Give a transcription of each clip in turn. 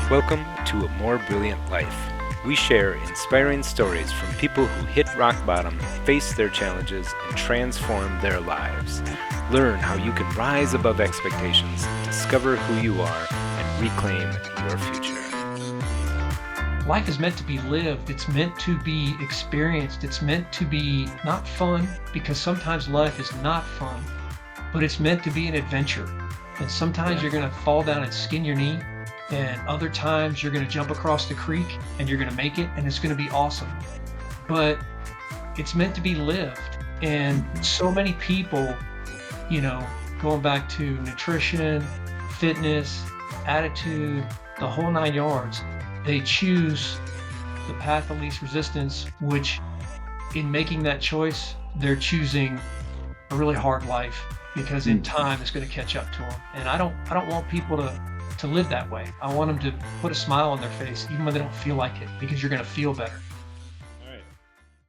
Welcome to A More Brilliant Life. We share inspiring stories from people who hit rock bottom, face their challenges, and transform their lives. Learn how you can rise above expectations, discover who you are, and reclaim your future. Life is meant to be lived. It's meant to be experienced. It's meant to be not fun, because sometimes life is not fun, but it's meant to be an adventure. And sometimes you're going to fall down and skin your knee, and other times you're going to jump across the creek and you're going to make it, and it's going to be awesome. But it's meant to be lived. And so many people, going back to nutrition, fitness, attitude, the whole 9 yards, they choose the path of least resistance, which in making that choice, they're choosing a really hard life, because in time it's going to catch up to them. And I don't want people to live that way. I want them to put a smile on their face, even when they don't feel like it, because you're going to feel better. All right.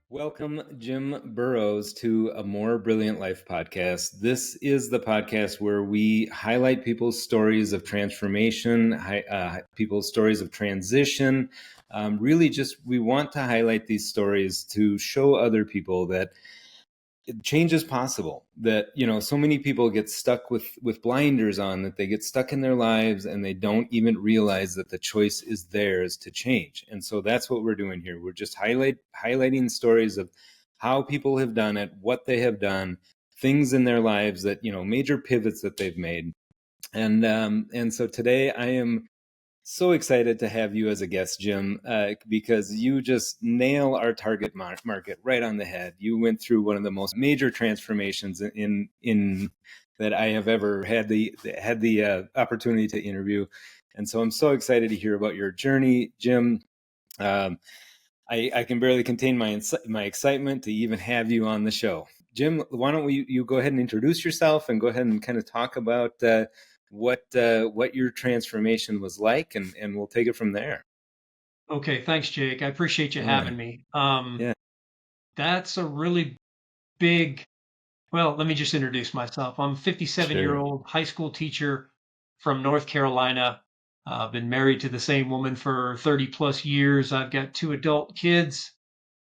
Welcome, Jim Burrows, to A More Brilliant Life podcast. This is the podcast where we highlight people's stories of transformation, people's stories of transition. We want to highlight these stories to show other people that change is possible, that so many people get stuck with blinders on, that they get stuck in their lives and they don't even realize that the choice is theirs to change. And so that's what we're doing here. We're just highlighting stories of how people have done it, what they have done, things in their lives that major pivots that they've made. And so today I am so excited to have you as a guest, Jim, because you just nail our target market right on the head. You went through one of the most major transformations in that I have ever had the opportunity to interview, and so I'm so excited to hear about your journey, Jim. I can barely contain my excitement to even have you on the show, Jim. Why don't you go ahead and introduce yourself and go ahead and kind of talk about what your transformation was like, and we'll take it from there. Okay, thanks, Jake. I appreciate you having me. Yeah. That's a really big. Well, let me just introduce myself. I'm a 57-year-old high school teacher from North Carolina. I've been married to the same woman for 30 plus years. I've got 2 adult kids.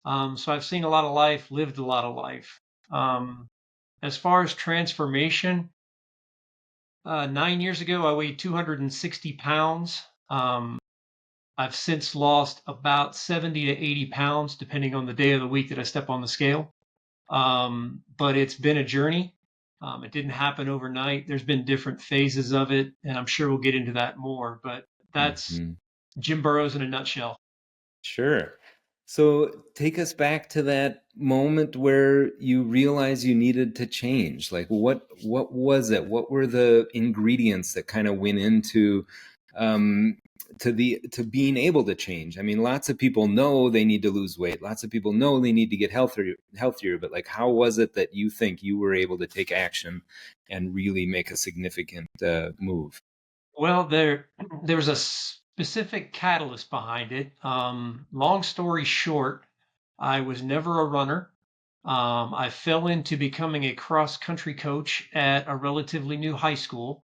So I've seen a lot of life, lived a lot of life. As far as transformation, 9 years ago, I weighed 260 pounds. I've since lost about 70 to 80 pounds, depending on the day of the week that I step on the scale. But it's been a journey. It didn't happen overnight. There's been different phases of it, and I'm sure we'll get into that more. But that's Jim Burrows in a nutshell. Sure. So take us back to that moment where you realized you needed to change. Like what was it? What were the ingredients that kind of went into to being able to change? I mean, lots of people know they need to lose weight. Lots of people know they need to get healthier, but like, how was it that you think you were able to take action and really make a significant move? Well, there was a specific catalyst behind it. Long story short, I was never a runner. I fell into becoming a cross country coach at a relatively new high school.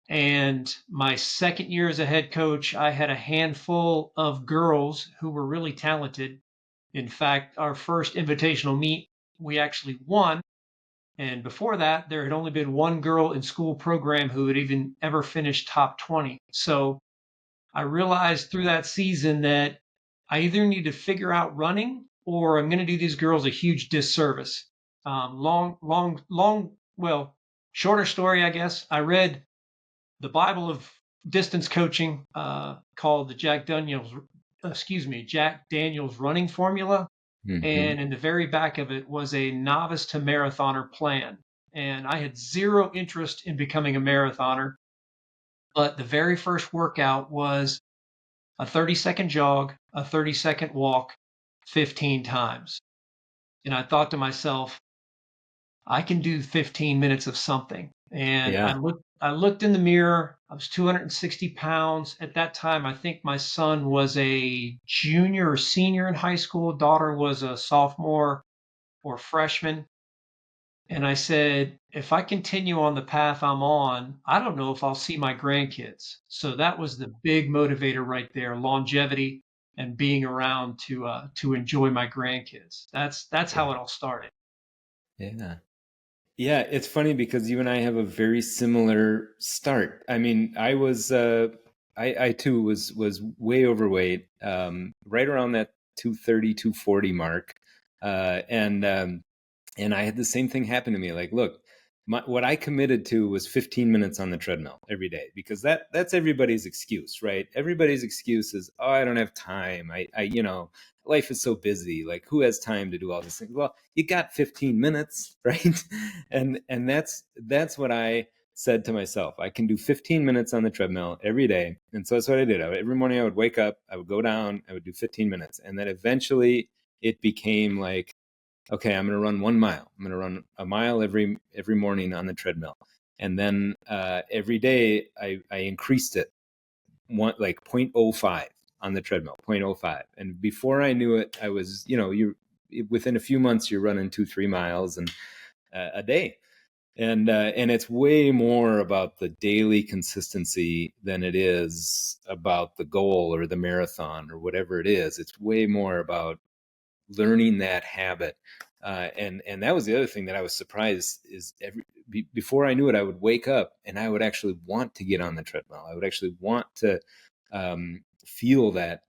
And my second year as a head coach, I had a handful of girls who were really talented. In fact, our first invitational meet, we actually won. And before that, there had only been one girl in school program who had even ever finished top 20. So I realized through that season that I either need to figure out running, or I'm going to do these girls a huge disservice. Well, shorter story, I guess. I read the Bible of distance coaching, called the Jack Daniels running formula. And in the very back of it was a novice to marathoner plan. And I had zero interest in becoming a marathoner, but the very first workout was a 30-second jog, a 30-second walk, 15 times. And I thought to myself, I can do 15 minutes of something. And I looked in the mirror. I was 260 pounds. At that time, I think my son was a junior or senior in high school. Daughter was a sophomore or freshman. And I said, if I continue on the path I'm on, I don't know if I'll see my grandkids. So that was the big motivator right there, longevity and being around to enjoy my grandkids. That's Yeah. how it all started. Yeah. Yeah, it's funny because you and I have a very similar start. I mean, I too was way overweight, right around that 230, 240 mark. And I had the same thing happen to me. Like, look, what I committed to was 15 minutes on the treadmill every day, because that's everybody's excuse, right? Everybody's excuse is, oh, I don't have time. Life is so busy. Like, who has time to do all these things? Well, you got 15 minutes, right? And that's what I said to myself. I can do 15 minutes on the treadmill every day. And so that's what I did. Every morning I would wake up, I would go down, I would do 15 minutes. And then eventually it became like, okay, I'm going to run 1 mile. I'm going to run a mile every morning on the treadmill. And then every day I increased it, like 0.05 on the treadmill, 0.05. And before I knew it, I was, within a few months, you're running 2-3 miles and a day. And it's way more about the daily consistency than it is about the goal or the marathon or whatever it is. It's way more about learning that habit. And that was the other thing that I was surprised is before I knew it, I would wake up and I would actually want to get on the treadmill. I would actually want to feel that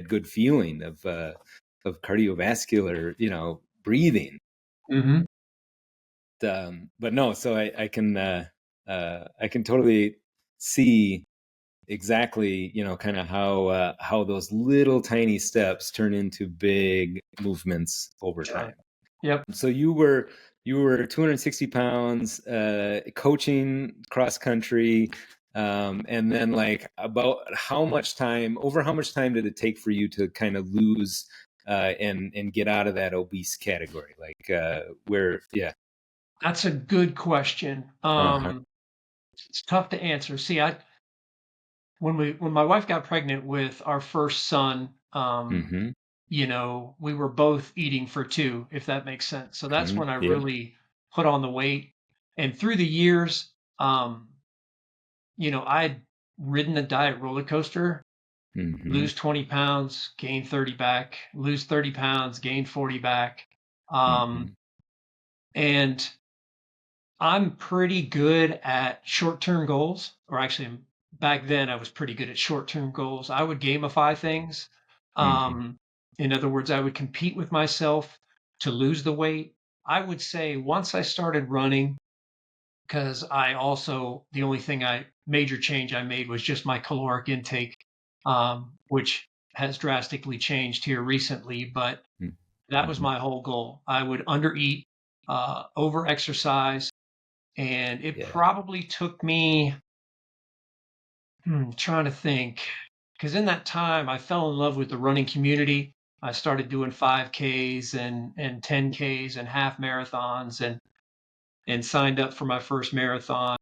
good feeling of cardiovascular, breathing. Mm-hmm. But no, so I can totally see exactly, kind of how those little tiny steps turn into big movements over time. Yep. So you were 260 pounds, coaching cross country, and then like about how much time did it take for you to kind of lose and get out of that obese category? Like where, yeah. That's a good question. Uh-huh. It's tough to answer. See, when my wife got pregnant with our first son, Mm-hmm. we were both eating for two, if that makes sense. So that's Mm-hmm. when I Yep. really put on the weight. And through the years, I'd ridden the diet roller coaster, Mm-hmm. lose 20 pounds, gain 30 back, lose 30 pounds, gain 40 back. Mm-hmm. And I'm pretty good at short-term goals, or actually, back then I was pretty good at short-term goals. I would gamify things. Mm-hmm. Um, in other words, I would compete with myself to lose the weight. I would say once I started running, because the only major change I made was just my caloric intake, which has drastically changed here recently, but that was Mm-hmm. my whole goal. I would undereat, over exercise, and it Yeah. probably took me, trying to think, because in that time I fell in love with the running community. I started doing 5Ks and 10Ks and half marathons and signed up for my first marathon.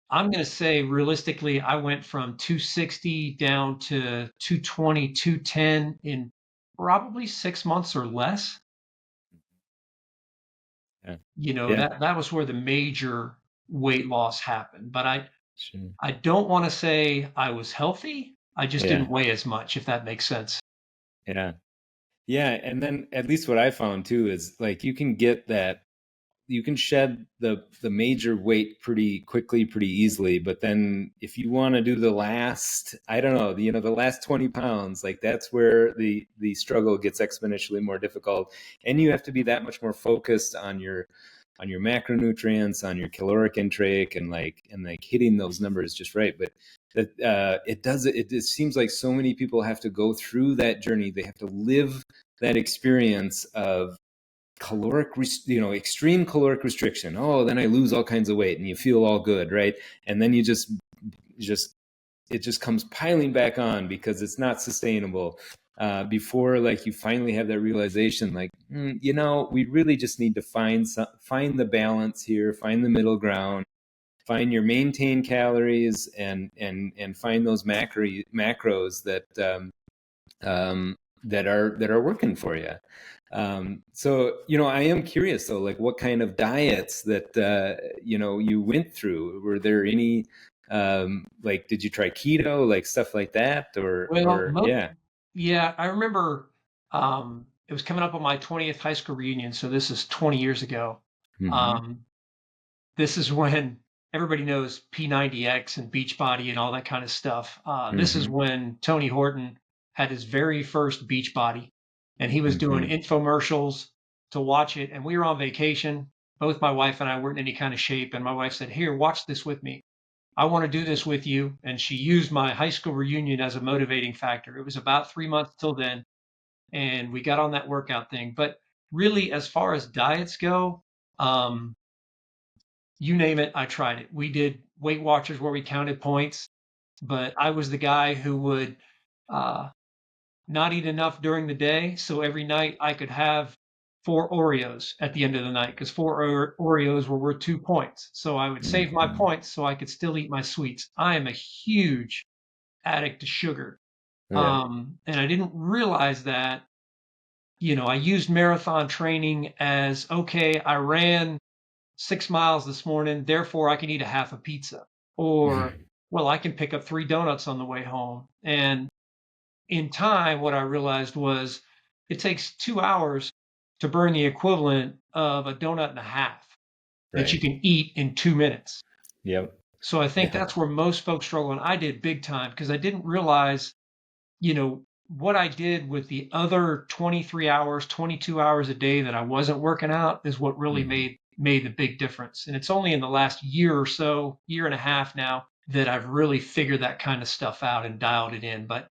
I'm going to say realistically, I went from 260 down to 220, 210 in probably 6 months or less. Yeah. Yeah. That was where the major weight loss happened. But Sure. I don't want to say I was healthy. I just Yeah. didn't weigh as much, if that makes sense. Yeah. Yeah. And then at least what I found too is like you can shed the major weight pretty quickly, pretty easily. But then if you want to do the last, I don't know, the last 20 pounds, like that's where the struggle gets exponentially more difficult. And you have to be that much more focused on your macronutrients, on your caloric intake, and hitting those numbers just right. But it seems like so many people have to go through that journey. They have to live that experience of extreme caloric restriction. Oh, then I lose all kinds of weight and you feel all good, right? And then you just it just comes piling back on because it's not sustainable. Before like you finally have that realization, like we really just need to find the balance here, find the middle ground, find your maintain calories, and find those macros that that are working for you. So, I am curious though, like what kind of diets that, you went through. Were there any, like, did you try keto, like stuff like that, Well, yeah. yeah, I remember it was coming up on my 20th high school reunion, so this is 20 years ago. Mm-hmm. Um, this is when everybody knows P90X and Beachbody and all that kind of stuff. This is Mm-hmm. when Tony Horton had his very first Beachbody, and he was doing Mm-hmm. infomercials to watch it. And we were on vacation. Both my wife and I weren't in any kind of shape, and my wife said, "Here, watch this with me. I want to do this with you." And she used my high school reunion as a motivating factor. It was about 3 months till then, and we got on that workout thing. But really, as far as diets go, um, you name it, I tried it. We did Weight Watchers where we counted points, but I was the guy who would uh, not eat enough during the day. So every night I could have 4 Oreos at the end of the night because Oreos were worth 2 points. So I would save my Mm-hmm. points so I could still eat my sweets. I am a huge addict to sugar. Yeah. And I didn't realize that, I used marathon training as okay, I ran 6 miles this morning, therefore I can eat a half a pizza. Or, well, I can pick up 3 donuts on the way home. And in time, what I realized was it takes 2 hours to burn the equivalent of a donut and a half that you Right. can eat in 2 minutes. Yep. So I think Yeah. that's where most folks struggle. And I did big time because I didn't realize, what I did with the other 23 hours, 22 hours a day that I wasn't working out is what really Mm-hmm. made the big difference. And it's only in the last year or so, year and a half now, that I've really figured that kind of stuff out and dialed it in. But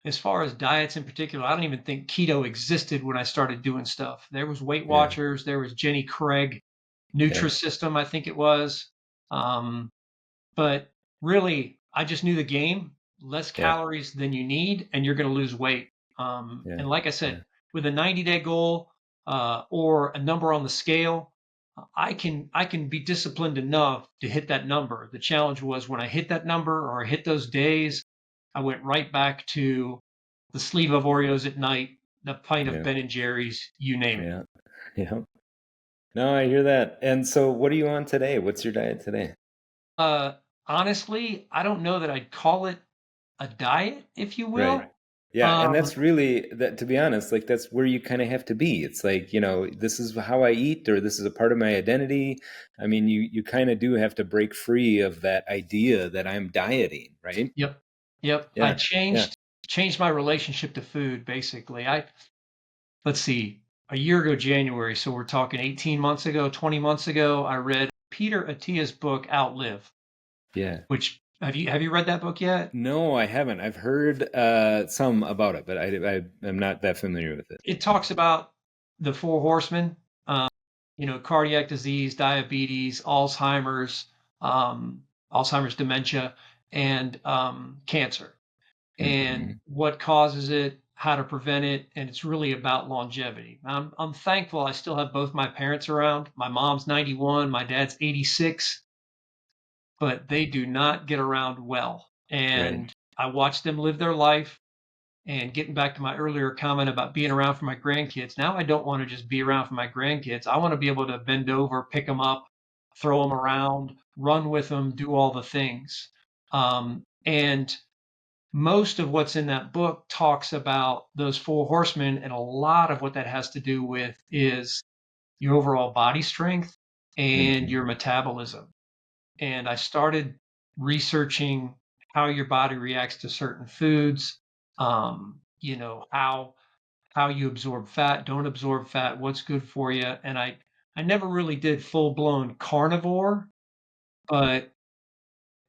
as far as diets in particular, I don't even think keto existed when I started doing stuff. There was Weight Yeah. Watchers, there was Jenny Craig, Yeah. Nutrisystem, I think it was. Um, but really, I just knew the game. Less Yeah. calories than you need, and you're going to lose weight. Yeah. And like I Yeah. said, with a 90-day goal or a number on the scale, I can be disciplined enough to hit that number. The challenge was when I hit that number or I hit those days, I went right back to the sleeve of Oreos at night, the pint of Yeah. Ben and Jerry's, you name it. Yeah. Yeah. No, I hear that. And so what are you on today? What's your diet today? Uh, Honestly, I don't know that I'd call it a diet, if you will. Right. Yeah, and Um, that's really that, to be honest, like that's where you kind of have to be. It's like, this is how I eat, or this is a part of my identity. I mean, you kind of do have to break free of that idea that I'm dieting, right? Yep. Yep. I Yeah. Yeah. changed my relationship to food basically. Let's see, a year ago January, so we're talking 18 months ago, 20 months ago, I read Peter Attia's book Outlive, Yeah. which have you read that book yet? No, I haven't. I've heard some about it, but I'm not that familiar with it. It talks about the four horsemen, um, cardiac disease, diabetes, um, Alzheimer's dementia, and cancer. Hmm. And what causes it, how to prevent it, and it's really about longevity. I'm thankful I still have both my parents around. My mom's 91, my dad's 86, but they do not get around well. Right. And I watch them live their life. And getting back to my earlier comment about being around for my grandkids, now I don't want to just be around for my grandkids. I want to be able to bend over, pick them up, throw them around, run with them, do all the things. And most of what's in that book talks about those four horsemen, and a lot of what that has to do with is your overall body strength and Hmm. your metabolism. And I started researching how your body reacts to certain foods, how you absorb fat, don't absorb fat, what's good for you. And I never really did full blown carnivore, but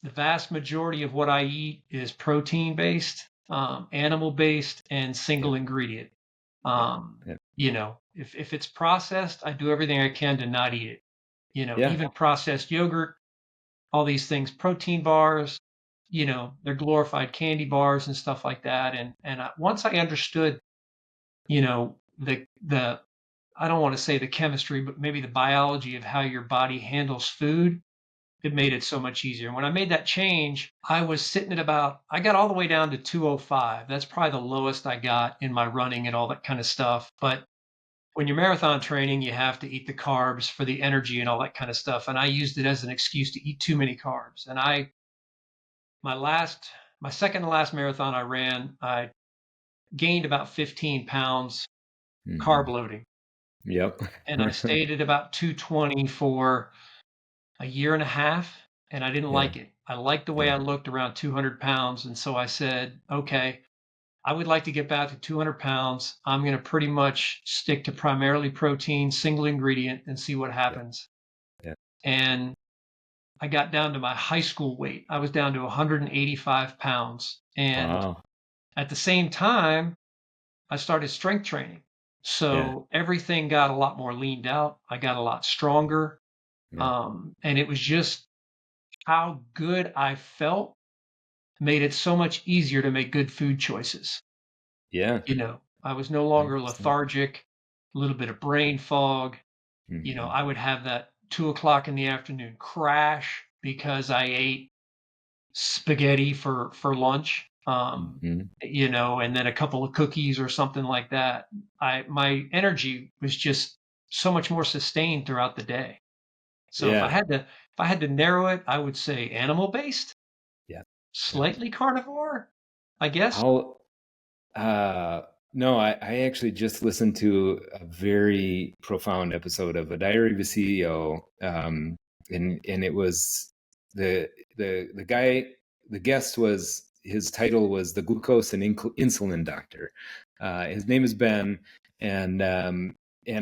the vast majority of what I eat is protein based, animal based, and Yep. single ingredient. Yep. Yep. If it's processed, I do everything I can to not eat it. Yeah. Even processed yogurt, all these things, protein bars, they're glorified candy bars and stuff like that. And once I understood, the I don't want to say the chemistry, but maybe the biology of how your body handles food, it made it so much easier. And when I made that change, I was sitting at I got all the way down to 205. That's probably the lowest I got in my running and all that kind of stuff. But when you're marathon training, you have to eat the carbs for the energy and all that kind of stuff. And I used it as an excuse to eat too many carbs. And my last, my second to last marathon I ran, I gained about 15 pounds carb Mhm. loading. Yep. And I stayed at about 220 for a year and a half, and I didn't Yeah. like it. I liked the way Yeah. I looked around 200 pounds. And so I said, okay, I would like to get back to 200 pounds. I'm going to pretty much stick to primarily protein, single ingredient, and see what Yeah. happens. Yeah. And I got down to my high school weight. I was down to 185 pounds. And Wow. at the same time, I started strength training. Yeah. So everything got a lot more leaned out. I got a lot stronger. Yeah. And it was just how good I felt made it so much easier to make good food choices. Yeah. I was no longer 100%. lethargic, a little bit of brain fog. Mhm. I would have that 2 o'clock in the afternoon crash because I ate spaghetti for lunch. Mhm. And then a couple of cookies or something like that. My energy was just so much more sustained throughout the day. So Yeah. if I had to narrow it, I would say animal based, Yeah. Yeah. slightly carnivore, I guess. How Uh, no, I actually just listened to a very profound episode of A Diary of a CEO, and it was the the guy, the guest was, his title was the glucose and insulin doctor. His name is Ben, and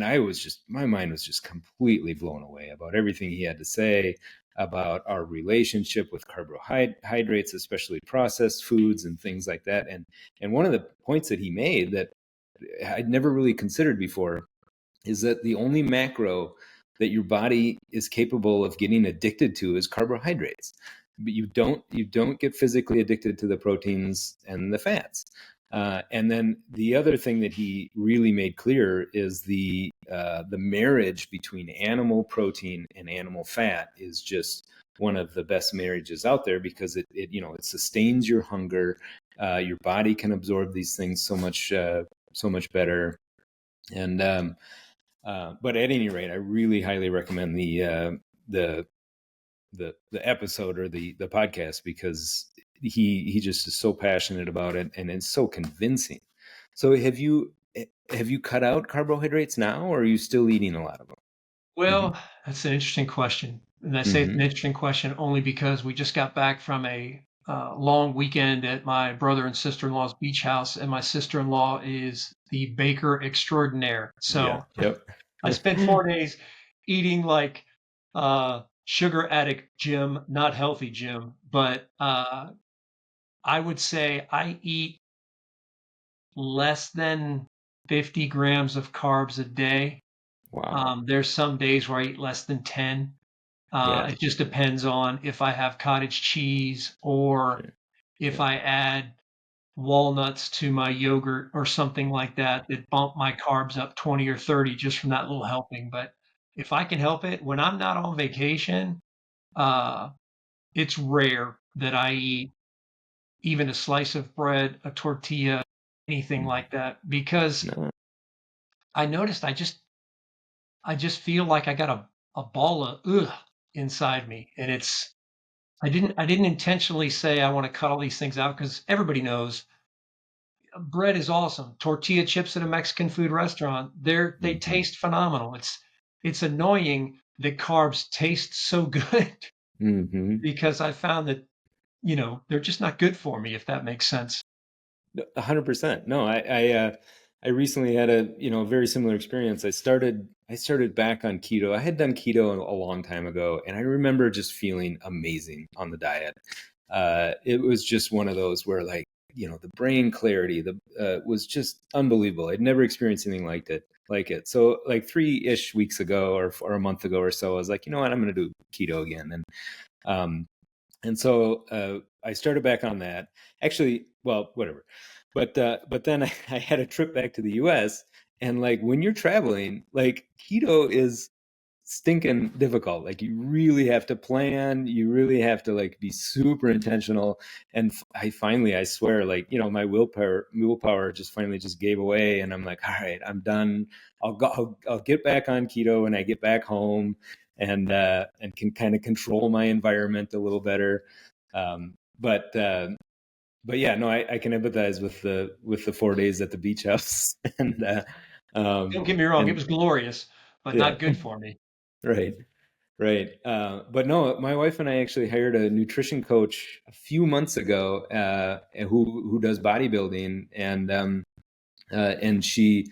I was just, my mind was just completely blown away about everything he had to say about our relationship with carbohydrates, especially processed foods and things like that. And one of the points that he made that I'd never really considered before is that the only macro that your body is capable of getting addicted to is carbohydrates. But you don't get physically addicted to the proteins and the fats. And then the other thing that he really made clear is the marriage between animal protein and animal fat is just one of the best marriages out there, because it sustains your hunger. Your body can absorb these things so much better. And but at any rate, I really highly recommend the the episode or the podcast, because he just is so passionate about it, and it's so convincing. So have you cut out carbohydrates now, or are you still eating a lot of them? Well, that's an interesting question. And I say it's an Mm-hmm. interesting question only because we just got back from a long weekend at my brother and sister in law's beach house, and my sister in law is the baker extraordinaire. Yeah. So Yep. I spent 4 days eating like sugar addict Jim, not healthy Jim, but I would say I eat less than 50 grams of carbs a day. Wow. There's some days where I eat less than 10. Yeah. It just depends on if I have cottage cheese or Sure. if Yeah. I add walnuts to my yogurt or something like that that bump my carbs up 20 or 30 just from that little helping. But if I can help it, when I'm not on vacation, uh, it's rare that I eat even a slice of bread, a tortilla, anything Mhm. like that, because No. I noticed I just feel like I got a ball of ugh inside me, and I didn't intentionally say I want to cut all these things out because everybody knows bread is awesome. Tortilla chips at a Mexican food restaurant, they Mm-hmm. taste phenomenal. It's annoying that carbs taste so good Mm-hmm. because I found that, they're just not good for me, if that makes sense. 100%. No, I recently had a very similar experience. I started back on keto. I had done keto a long time ago, and I remember just feeling amazing on the diet. It was just one of those where, like, the brain clarity, the was just unbelievable. I'd never experienced anything like it. So like 3-ish weeks ago, or a month ago or so, I was like, you know what, I'm going to do keto again. Um, and so I started back on that. Actually, well, whatever. But then I had a trip back to the U.S., and like when you're traveling, like keto is stinking difficult. Like you really have to plan, you really have to like be super intentional. And I swear, like, you know, my willpower just finally just gave away. And I'm like, all right, I'm done. I'll get back on keto when I get back home, and can kind of control my environment a little better. Um, but yeah, no, I can empathize with the 4 days at the beach house. Don't get me wrong, it And was glorious, but yeah, not good for me. right. Right. But no, my wife and I actually hired a nutrition coach a few months ago, who does bodybuilding, and she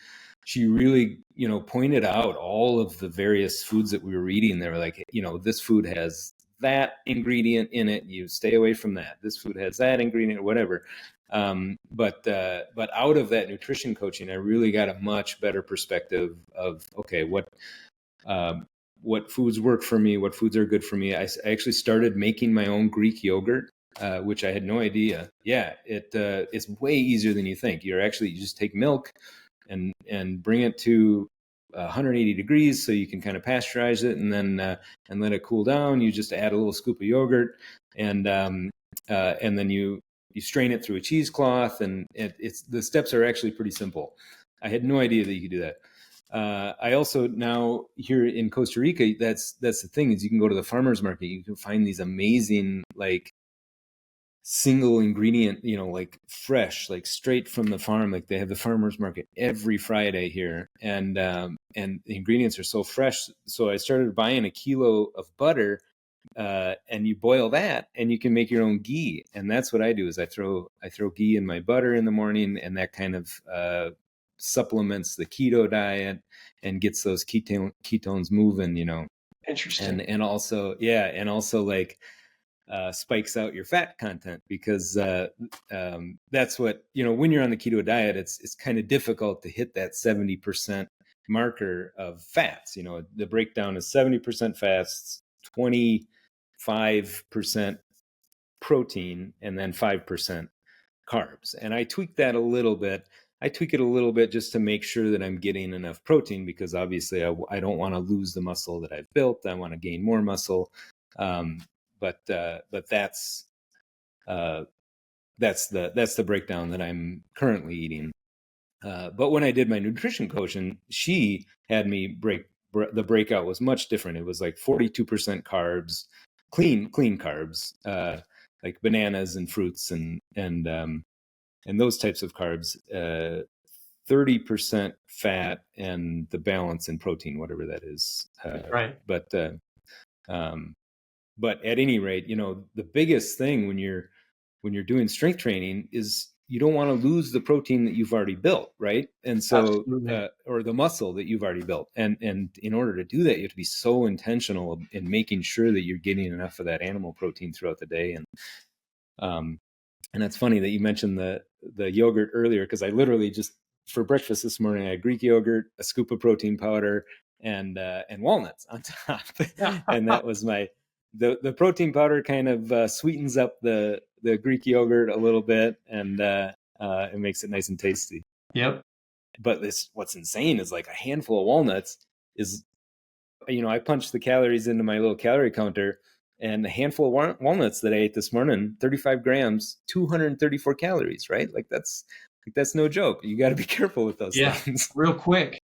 really, you know, pointed out all of the various foods that we were eating. They were like, you know, this food has that ingredient in it, you stay away from that. This food has that ingredient, whatever. But out of that nutrition coaching, I really got a much better perspective of, okay, um, what foods work for me, what foods are good for me. I actually started making my own Greek yogurt, which I had no idea. Yeah, it's way easier than you think. You just take milk and bring it to 180 degrees so you can kind of pasteurize it, and let it cool down. You just add a little scoop of yogurt, and then you strain it through a cheesecloth, and it's the steps are actually pretty simple. I had no idea that you could do that. I also now here in Costa Rica, that's the thing, is you can go to the farmer's market. You can find these amazing, like, single ingredient, you know, like fresh, like straight from the farm. Like they have the farmer's market every Friday here, and the ingredients are so fresh. So I started buying a kilo of butter, and you boil that, and you can make your own ghee. And that's what I do, is I throw ghee in my butter in the morning, and that kind of supplements the keto diet and gets those ketones moving, you know. Interesting. And also, yeah, and also like spikes out your fat content, because that's what, you know, when you're on the keto diet, it's kind of difficult to hit that 70% marker of fats. You know, the breakdown is 70% fats, 25% protein, and then 5% carbs. And I tweak that a little bit. I tweak it a little bit just to make sure that I'm getting enough protein, because obviously I don't want to lose the muscle that I've built. I want to gain more muscle. But that's the breakdown that I'm currently eating. But when I did my nutrition coaching, she had me the breakout was much different. It was like 42% carbs, clean carbs, like bananas and fruits and those types of carbs, 30% fat, and the balance in protein, whatever that is. Right. But at any rate, you know, the biggest thing when you're doing strength training is you don't want to lose the protein that you've already built, right? And so, Absolutely. or the muscle that you've already built. And in order to do that, you have to be so intentional in making sure that you're getting enough of that animal protein throughout the day. And that's funny that you mentioned the yogurt earlier, because I literally just, for breakfast this morning, I had Greek yogurt, a scoop of protein powder, and walnuts on top. And that was the protein powder kind of sweetens up the Greek yogurt a little bit, and it makes it nice and tasty. Yep. But what's insane is like a handful of walnuts is, you know, I punched the calories into my little calorie counter, and a handful of walnuts that I ate this morning, 35 grams, 234 calories, right? Like that's no joke. You got to be careful with those Yeah. things. Real quick.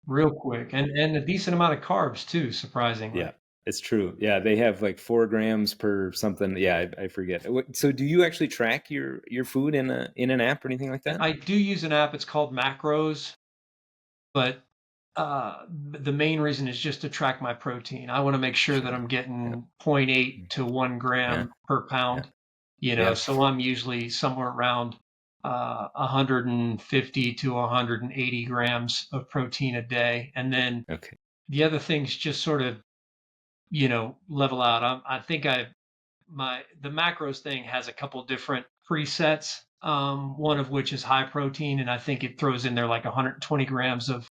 And a decent amount of carbs too, surprisingly. Yeah, it's true. Yeah, they have like 4 grams per something. Yeah, I forget. So do you actually track your food in an app or anything like that? I do use an app, it's called Macros, but the main reason is just to track my protein. I want to make sure that Sure. I'm getting Yeah. zero 0.8 to 1 Yeah. gram per Yeah. pound, you know, Yeah. so I'm usually somewhere around 150 to 180 grams of protein a day. And then Okay. the other things just sort of, you know, level out. I think the macros thing has a couple different presets. One of which is high protein, and I think it throws in there like 120 grams of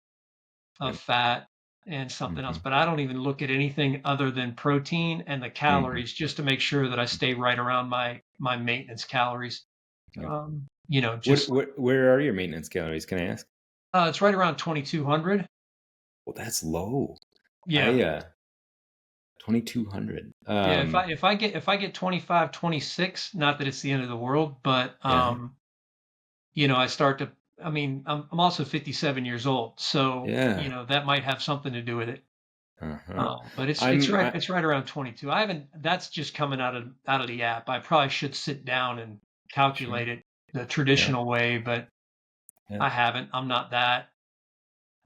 Yep. fat and something else. Mm-hmm. But I don't even look at anything other than protein and the Mm-hmm. calories, just to make sure that I stay right around my maintenance calories. Yep. You know, just Where are your maintenance calories? Can I ask? it's right around 2,200. Well, that's low. Yeah. 2,200. Yeah, if I get 25, 26, not that it's the end of the world, but Yeah, I start to, I mean, I'm also 57 years old, so, yeah. that might have something to do with it. Uh-huh. But I'm I it's right around 22. I haven't That's just coming out of the app. I probably should sit down and Sure. calculate it the Yeah, traditional way, but yeah. I haven't. I'm not that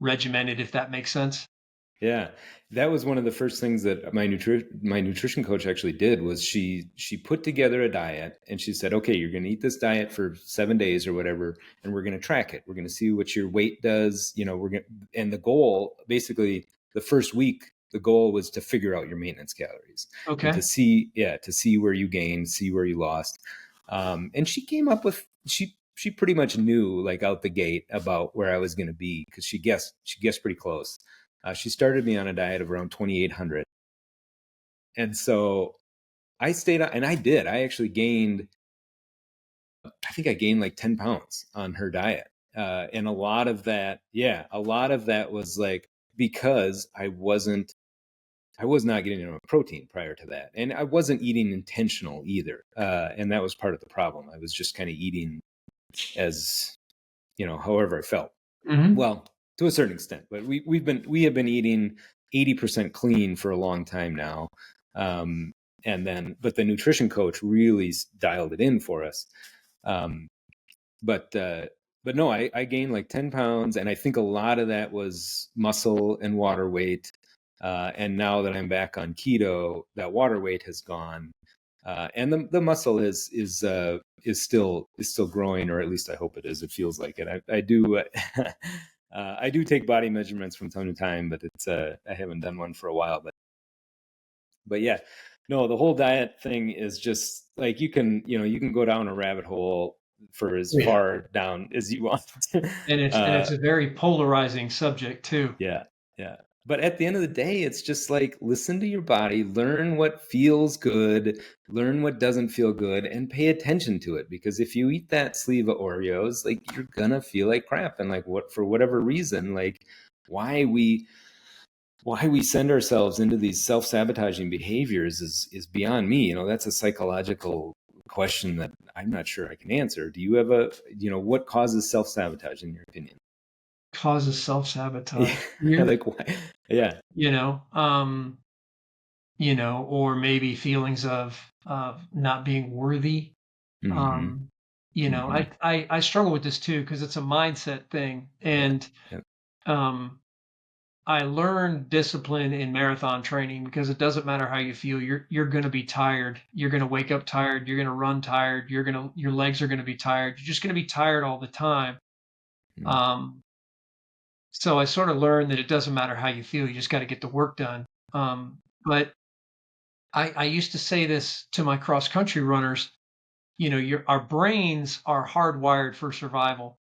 regimented, if that makes sense. Yeah, that was one of the first things that my nutrition coach actually did was she put together a diet and she said, okay, you're going to eat this diet for 7 days or whatever, and we're going to track it. We're going to see what your weight does. We're going and the goal basically the first week the goal was to figure out your maintenance calories and Okay. to see where you gained, see where you lost. And she came up with she pretty much knew like out the gate about where I was going to be because she guessed pretty close. She started me on a diet of around 2,800. And so I stayed on, and I did. I actually gained, I think I gained like 10 pounds on her diet. And a lot of that, yeah, a lot of that was like because I was not getting enough protein prior to that. And I wasn't eating intentional either. And that was part of the problem. I was just kind of eating as, however I felt. Hmm. Well, to a certain extent, but we have been eating 80% clean for a long time now. Um, but the nutrition coach really dialed it in for us. Um, but but no, I gained like 10 pounds, and I think a lot of that was muscle and water weight. And now that I'm back on keto, that water weight has gone, and the muscle is still growing, or at least I hope it is. It feels like it. I do. I do take body measurements from time to time, but it's I haven't done one for a while. But yeah, no, the whole diet thing is just like you can go down a rabbit hole for as Yeah. far down as you want. And it's uh, a very polarizing subject too. yeah, yeah. But at the end of the day, it's just like listen to your body, learn what feels good, learn what doesn't feel good, and pay attention to it. Because if you eat that sleeve of Oreos, like you're gonna feel like crap, and like what for whatever reason, like why we why we send ourselves into these self-sabotaging behaviors is beyond me. That's a psychological question that I'm not sure I can answer. Do you have what causes self-sabotage in your opinion? Causes self-sabotage. Yeah, like why? Yeah. You know, um, or maybe feelings of not being worthy. Mm-hmm. Um, Mm-hmm. I struggle with this too because it's a mindset thing, Yeah. and Yeah. um, I learned discipline in marathon training because it doesn't matter how you feel. You're going to be tired. You're going to wake up tired. You're going to run tired. Your legs are going to be tired. You're just going to be tired all the time. Mm-hmm. Um, so I sort of learned that it doesn't matter how you feel. You just got to get the work done. But I used to say this to my cross country runners. Our brains are hardwired for survival,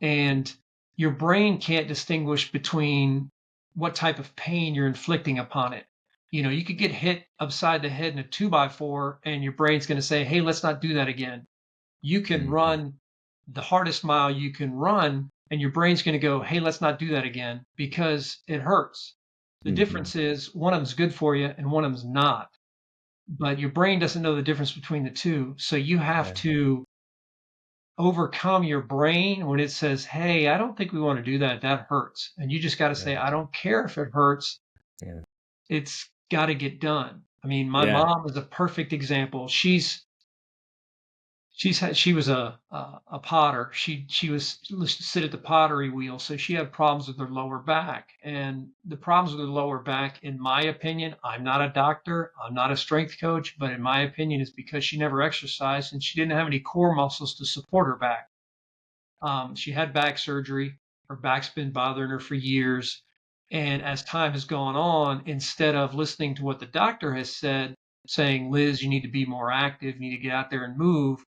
and your brain can't distinguish between what type of pain you're inflicting upon it. You could get hit upside the head in a 2x4 and your brain's going to say, hey, let's not do that again. You can Mm-hmm. run the hardest mile you can run and your brain's going to go, hey, let's not do that again because it hurts. The Mm-hmm. difference is one of them's good for you and one of them's not, but your brain doesn't know the difference between the two. So you have Yeah. to overcome your brain when it says, hey, I don't think we want to do that. That hurts. And you just got to say, Right. I don't care if it hurts. Yeah. It's got to get done. I mean, my Yeah. mom is a perfect example. She was a potter. She was used to sit at the pottery wheel, so she had problems with her lower back. And the problems with her lower back, in my opinion, I'm not a doctor, I'm not a strength coach, but in my opinion, is because she never exercised and she didn't have any core muscles to support her back. She had back surgery. Her back's been bothering her for years. And as time has gone on, instead of listening to what the doctor has said, saying, Liz, you need to be more active, you need to get out there and move,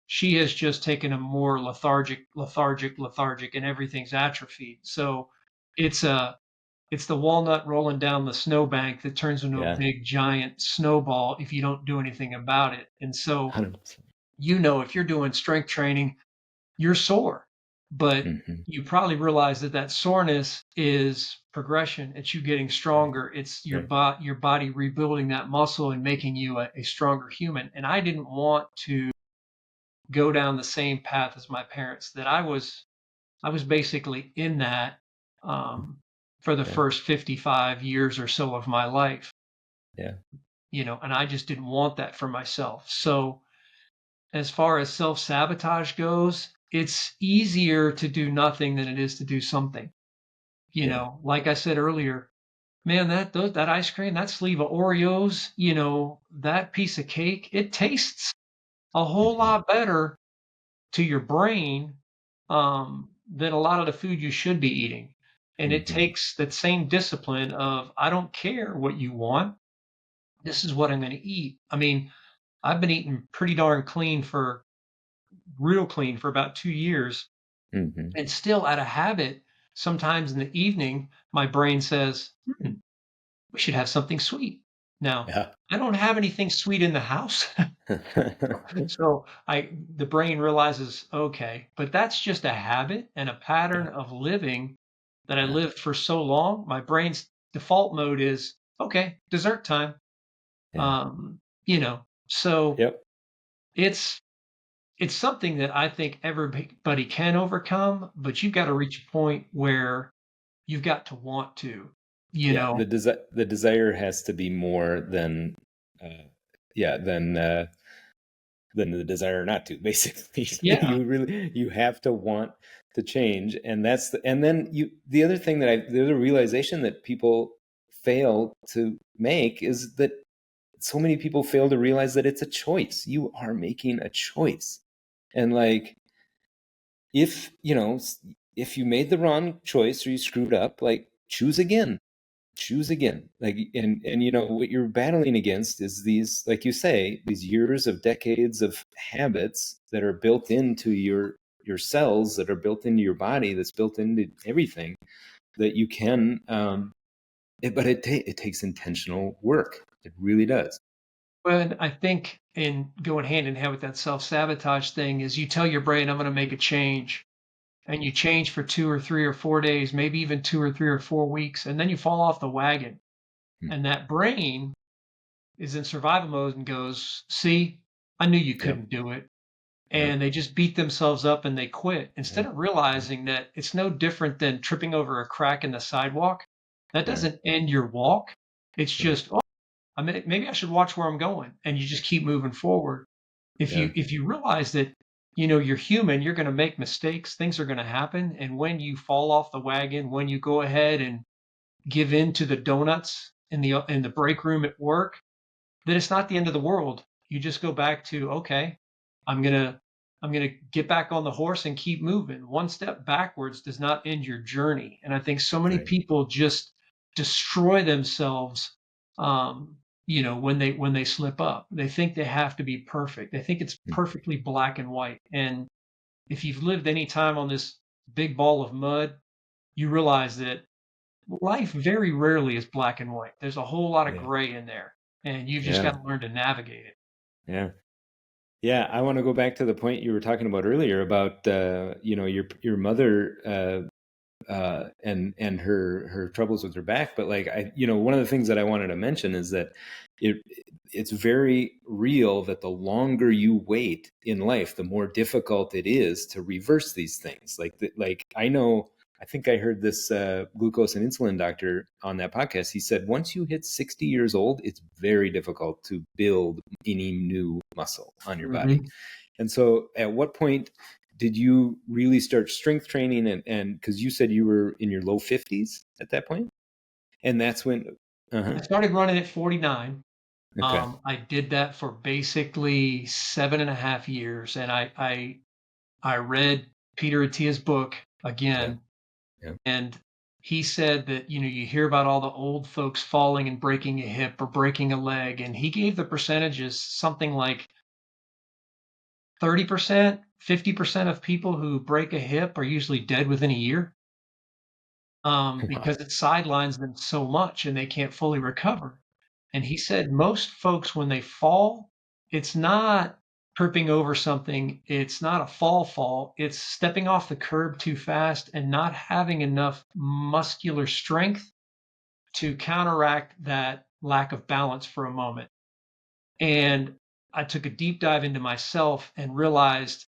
she has just taken a more lethargic, and everything's atrophied. So it's a it's the walnut rolling down the snowbank that turns into a Yeah. big giant snowball if you don't do anything about it. And so, 100%. if you're doing strength training, you're sore. but Hmm. you probably realize that that soreness is progression. It's you getting Right. stronger. It's Right. your body rebuilding that muscle and making you a stronger human. And I didn't want to go down the same path as my parents. That I was basically in that for the Yeah. first 55 years or so of my life, Yeah. and I just didn't want that for myself. So as far as self-sabotage goes, it's easier to do nothing than it is to do something. Yeah. Like I said earlier, man, that ice cream, that sleeve of Oreos, that piece of cake, it tastes a whole Hmm. lot better to your brain than a lot of the food you should be eating. And it Hmm. takes that same discipline of I don't care what you want. This is what I'm going to eat. I mean, I've been eating pretty darn clean for real clean for about 2 years. Hmm. And still out of habit, sometimes in the evening, my brain says, we should have something sweet. Now, Yeah. I don't have anything sweet in the house. So the brain realizes, okay, but that's just a habit and a pattern Yeah. of living that I Yeah. lived for so long. My brain's default mode is, okay, dessert time. Yeah. Um, you know, so Yep. it's it's something that I think everybody can overcome, but you've got to reach a point where you've got to want to, you Yeah. know. The desire has to be more uh, yeah, than the desire not to, basically. Yeah. You have to want to change. And and then the other thing the other realization that people fail to make is that so many people fail to realize that it's a choice. You are making a choice. And like, if, if you made the wrong choice or you screwed up, like, choose again. Like, and what you're battling against is these, like you say, these years of decades of habits that are built into your cells, that are built into your body, that's built into everything that you can but it takes intentional work. It really does. Well, and I think in going hand in hand with that self-sabotage thing is you tell your brain, I'm going to make a change. And you change for 2 or 3 or 4 days, maybe even 2 or 3 or 4 weeks, and then you fall off the wagon. Hmm. And that brain is in survival mode and goes, see, I knew you Yep. couldn't do it. Yep. And they just beat themselves up and they quit instead Yep. of Yep. realizing that it's no different than tripping over a crack in the sidewalk. That Right. doesn't end your walk. It's Right. just, oh, I mean, maybe I should watch where I'm going, and you just keep moving forward. Yeah. If you realize that, you're human, you're going to make mistakes, things are going to happen, and when you fall off the wagon, when you go ahead and give in to the donuts in the break room at work, then it's not the end of the world. You just go back to, okay, I'm gonna I'm gonna get back on the horse and keep moving. One step backwards does not end your journey. And I think so many Right. people just destroy themselves when they slip up. They think they have to be perfect. They think it's Hmm. perfectly black and white. And if you've lived any time on this big ball of mud, you realize that life very rarely is black and white. There's a whole lot of Yeah. gray in there, and you've just got Yeah. to learn to navigate it. Yeah. Yeah, I want to go back to the point you were talking about earlier about your mother and her troubles with her back. But like, one of the things that I wanted to mention is that it it's very real that the longer you wait in life, the more difficult it is to reverse these things. Like I know, I think I heard this glucose and insulin doctor on that podcast. He said once you hit 60 years old, it's very difficult to build any new muscle on your body. Mhm. And so, at what point did you really start strength training? And because you said you were in your low 50s at that point, and that's when, uh-huh. I started running at 49. Okay. I did that for basically 7.5 years, and I read Peter Attia's book Yeah. again, Yeah. and he said that you hear about all the old folks falling and breaking a hip or breaking a leg, and he gave the percentages something like 30%, 50% of people who break a hip are usually dead within a year, Wow. because it sidelines them so much and they can't fully recover. And he said most folks, when they fall, it's not. tripping over something. It's not a fall. It's stepping off the curb too fast and not having enough muscular strength to counteract that lack of balance for a moment. And I took a deep dive into myself and realized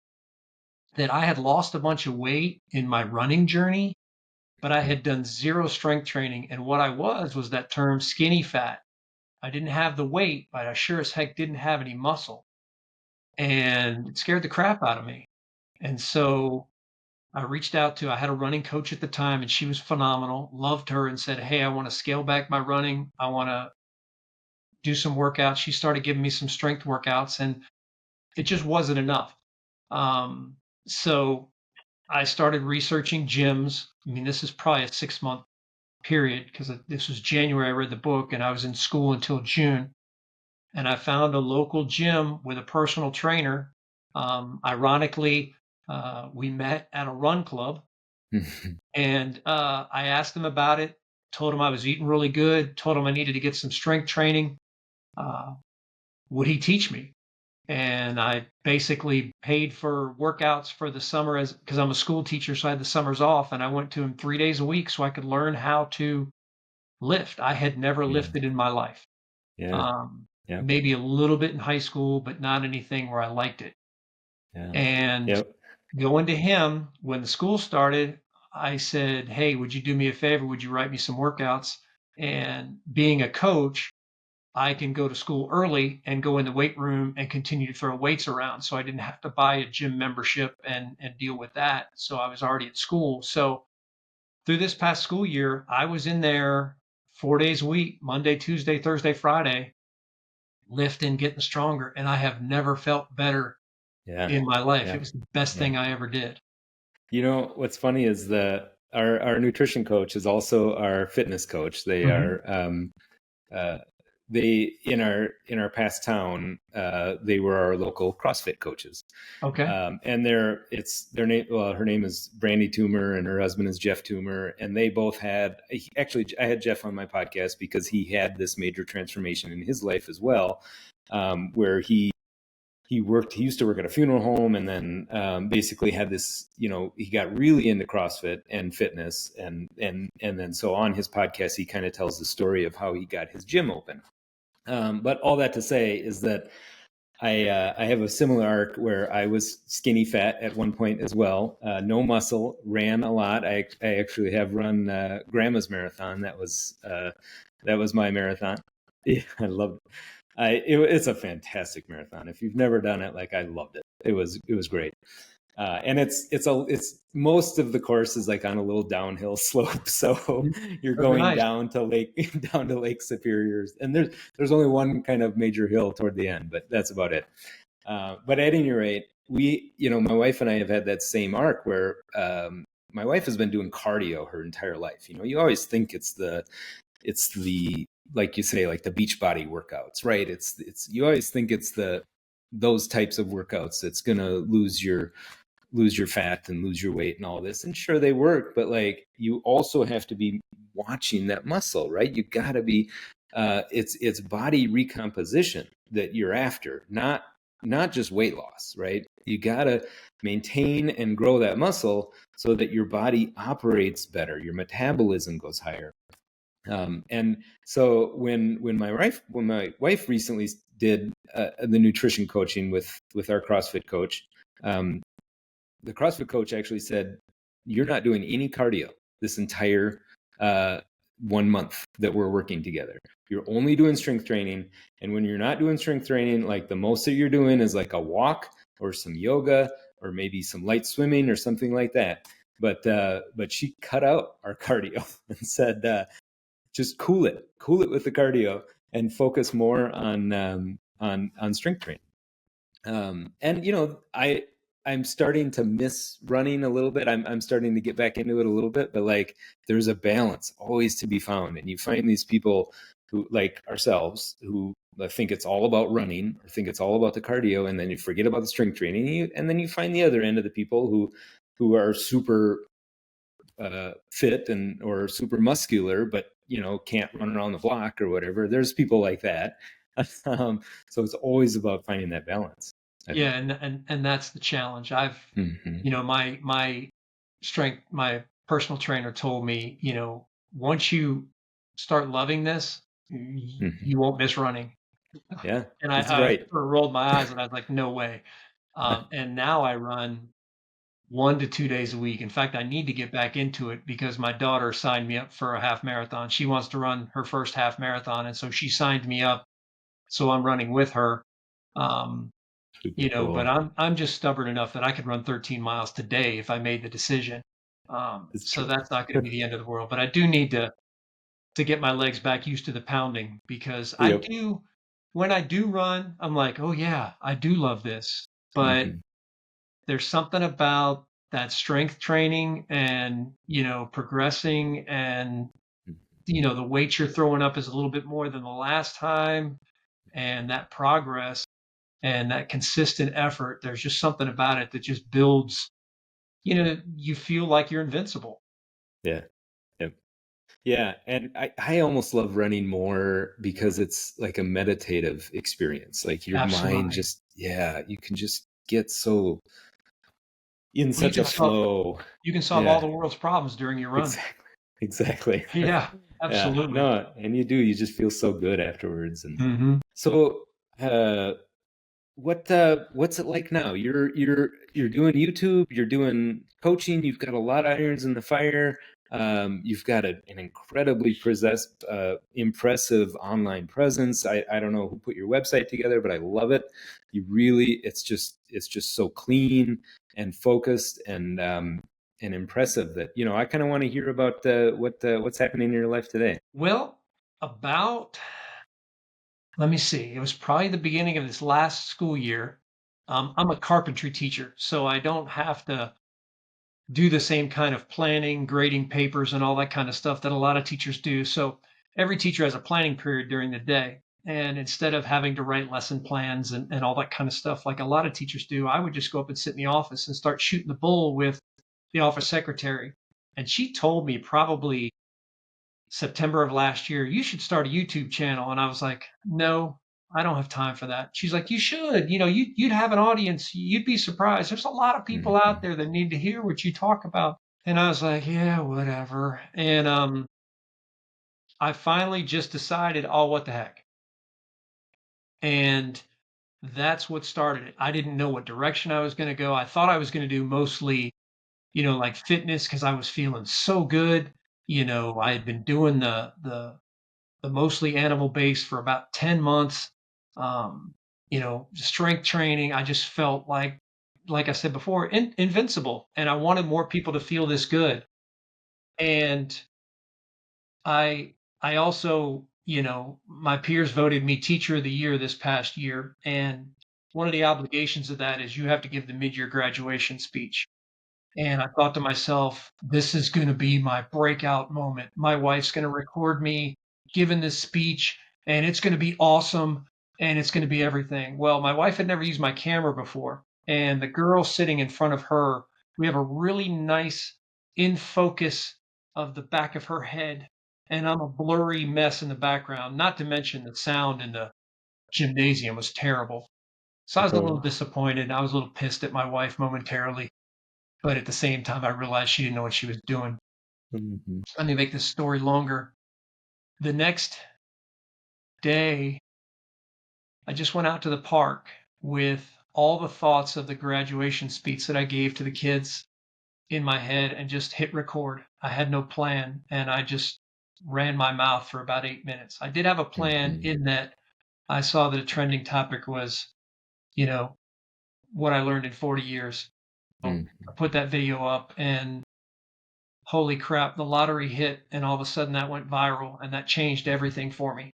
that I had lost a bunch of weight in my running journey, but I had done zero strength training. And what I was that term skinny fat. I didn't have the weight, but I sure as heck didn't have any muscle. And it scared the crap out of me. And so I had a running coach at the time, and she was phenomenal, loved her, and said, "Hey, I want to scale back my running. I want to do some workouts." She started giving me some strength workouts, and it just wasn't enough. So I started researching gyms. I mean, this is probably a 6 month period because this was January. I read the book, and I was in school until June. And I found a local gym with a personal trainer. Ironically, we met at a run club, and I asked him about it. Told him I was eating really good. Told him I needed to get some strength training. Uh, would he teach me? And I basically paid for workouts for the summer as because I'm a school teacher, so I had the summers off, and I went to him 3 days a week so I could learn how to lift. I had never Yeah. lifted in my life. Yeah. Yeah. Maybe a little bit in high school, but not anything where I liked it. Yeah. And Yep. going to him when the school started, I said, "Hey, would you do me a favor? Would you write me some workouts?" And being a coach, I can go to school early and go in the weight room and continue to throw weights around. So I didn't have to buy a gym membership and deal with that. So I was already at school. So through this past school year, I was in there 4 days a week, Monday, Tuesday, Thursday, Friday, lifting, getting stronger. And I have never felt better Yeah. in my life. Yeah. It was the best Yeah. thing I ever did. You know, what's funny is that our nutrition coach is also our fitness coach. They Mm-hmm. are uh, they in our past town, they were our local CrossFit coaches. Okay. And their name. Well, her name is Brandy Toomer, and her husband is Jeff Toomer, and they both had. Actually, I had Jeff on my podcast because he had this major transformation in his life as well, where he used to work at a funeral home, and then basically had this. He got really into CrossFit and fitness, and then so on his podcast, he kind of tells the story of how he got his gym open. But all that to say is that I have a similar arc where I was skinny fat at one point as well. No muscle, ran a lot. I actually have run Grandma's marathon. That was my marathon. Yeah, I loved it. It's a fantastic marathon. If you've never done it, like I loved it. It was great. And it's most of the course is like on a little downhill slope, so you're Very going nice. down to Lake Superior, and there's only one kind of major hill toward the end, but that's about it. But at any rate, my wife and I have had that same arc where my wife has been doing cardio her entire life. You always think it's the like you say, like the beach body workouts, right? You always think it's those types of workouts that's gonna lose your fat and lose your weight and all this. And sure, they work, but like you also have to be watching that muscle, right? You got to be it's body recomposition that you're after, not just weight loss, right? You got to maintain and grow that muscle so that your body operates better, your metabolism goes higher. And so when my wife recently did the nutrition coaching with our CrossFit coach, the CrossFit coach actually said, "You're not doing any cardio this entire 1 month that we're working together. You're only doing strength training. And when you're not doing strength training, like the most that you're doing is like a walk or some yoga or maybe some light swimming or something like that." But she cut out our cardio and said, "Just cool it with the cardio and focus more on strength training." And I'm starting to miss running a little bit. I'm starting to get back into it a little bit, but like there's a balance always to be found. And you find these people who, like ourselves, who think it's all about running or think it's all about the cardio, and then you forget about the strength training. And then you find the other end of the people who are super fit or super muscular, but can't run around the block or whatever. There's people like that. So it's always about finding that balance. Yeah, and that's the challenge. Hmm. My strength, my personal trainer told me, once you start loving this, Hmm. you won't miss running. Yeah, And he's I right. sort of rolled my eyes and I was like, no way. And now I run 1 to 2 days a week. In fact, I need to get back into it because my daughter signed me up for a half marathon. She wants to run her first half marathon, and so she signed me up. So I'm running with her. Um, Super but cool. I'm just stubborn enough that I could run 13 miles today if I made the decision. It's So true. that's not going to be the end of the world. But I do need to get my legs back used to the pounding because Yep. when I do run, I'm like, oh yeah, I do love this. But Hmm. there's something about that strength training and, progressing and, the weight you're throwing up is a little bit more than the last time and that progress and that consistent effort. There's just something about it that just builds, you feel like you're invincible. Yeah. Yep. Yeah, and I almost love running more because it's like a meditative experience. Like your mind Absolutely. just, yeah, you can just get so in Well, such a flow. you can solve all Yeah, the world's problems during your run. exactly. Exactly. Yeah, Yeah. absolutely. No, and you do, you just feel so good afterwards. And Mhm. so what's it like now? You're doing YouTube, you're doing coaching, you've got a lot of irons in the fire. You've got an incredibly impressive online presence. I don't know who put your website together, but I love it. You really, it's just so clean and focused and impressive that I kind of want to hear about what's happening in your life today. Well, about let me see, it was probably the beginning of this last school year. I'm a carpentry teacher, so I don't have to do the same kind of planning, grading papers, and all that kind of stuff that a lot of teachers do. So every teacher has a planning period during the day. And instead of having to write lesson plans and all that kind of stuff like a lot of teachers do, I would just go up and sit in the office and start shooting the bull with the office secretary. And she told me probably September of last year, you should start a YouTube channel. And I was like, no, I don't have time for that. She's like, you should, you'd have an audience. You'd be surprised. There's a lot of people out Hmm. there that need to hear what you talk about. And I was like, yeah, whatever. And I finally just decided, oh, what the heck. And that's what started it. I didn't know what direction I was going to go. I thought I was going to do mostly, like fitness because I was feeling so good. I had been doing the mostly animal based for about 10 months. Strength training. I just felt like I said before, invincible. And I wanted more people to feel this good. And I also, my peers voted me teacher of the year this past year. And one of the obligations of that is you have to give the mid-year graduation speech. And I thought to myself, this is going to be my breakout moment. My wife's going to record me giving this speech, and it's going to be awesome, and it's going to be everything. Well, my wife had never used my camera before, and the girl sitting in front of her, we have a really nice in focus of the back of her head, and I'm a blurry mess in the background, not to mention the sound in the gymnasium was terrible. So I was a little Oh. disappointed. I was a little pissed at my wife momentarily. But at the same time, I realized she didn't know what she was doing. Hmm. Let me make this story longer. The next day, I just went out to the park with all the thoughts of the graduation speech that I gave to the kids in my head and just hit record. I had no plan and I just ran my mouth for about 8 minutes. I did have a plan Hmm. in that I saw that a trending topic was, you know, what I learned in 40 years. So Hmm. I put that video up and holy crap, the lottery hit, and all of a sudden that went viral, and that changed everything for me.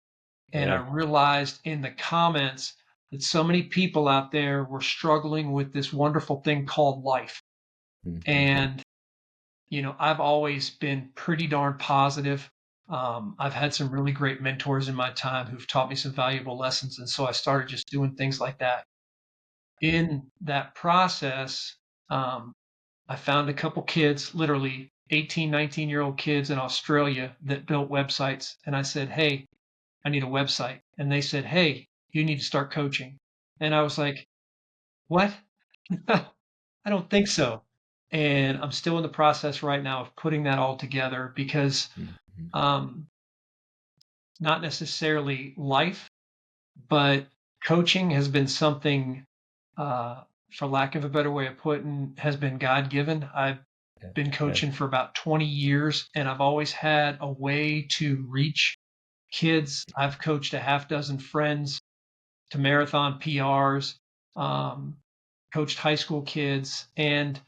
And I Yeah. realized in the comments that so many people out there were struggling with this wonderful thing called life. Hmm. And, I've always been pretty darn positive. I've had some really great mentors in my time who've taught me some valuable lessons. And so I started just doing things like that. In that process, um, I found a couple kids, literally 18, 19-year-old kids in Australia that built websites. And I said, hey, I need a website. And they said, hey, you need to start coaching. And I was like, What? I don't think so. And I'm still in the process right now of putting that all together because Mhm. um, not necessarily life, but coaching has been something, uh, for lack of a better way of putting, has been God given. I've Yeah, been yeah, coaching for about 20 years, and I've always had a way to reach kids. I've coached a half dozen friends to marathon PRs, um, coached high school kids, and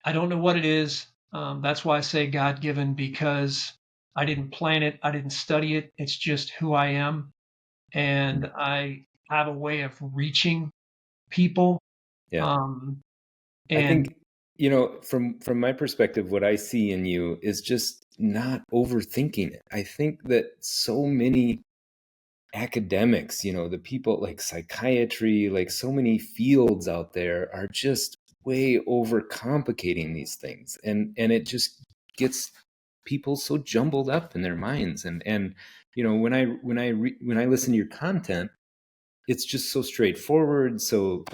I don't know what it is. That's why I say God given because I didn't plan it, I didn't study it. It's just who I am, mm, and I have a way of reaching people. yeah. Um, I and think, from my perspective, what I see in you is just not overthinking it. I think that so many academics, the people like psychiatry, like so many fields out there are just way overcomplicating these things. And it just gets people so jumbled up in their minds. And when I listen to your content, it's just so straightforward. So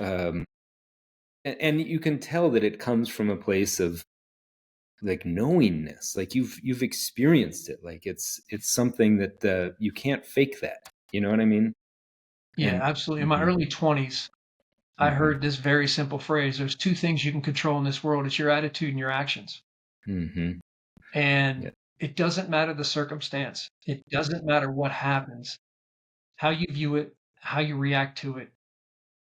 and you can tell that it comes from a place of like knowingness, like you've experienced it, like it's something that you can't fake that, you know what I mean? yeah, And absolutely. In my mhm, early 20s, I mhm, heard this very simple phrase: there's two things you can control in this world, it's your attitude and your actions. mhm, yeah, And it doesn't matter the circumstance, it doesn't matter what happens. How you view it, how you react to it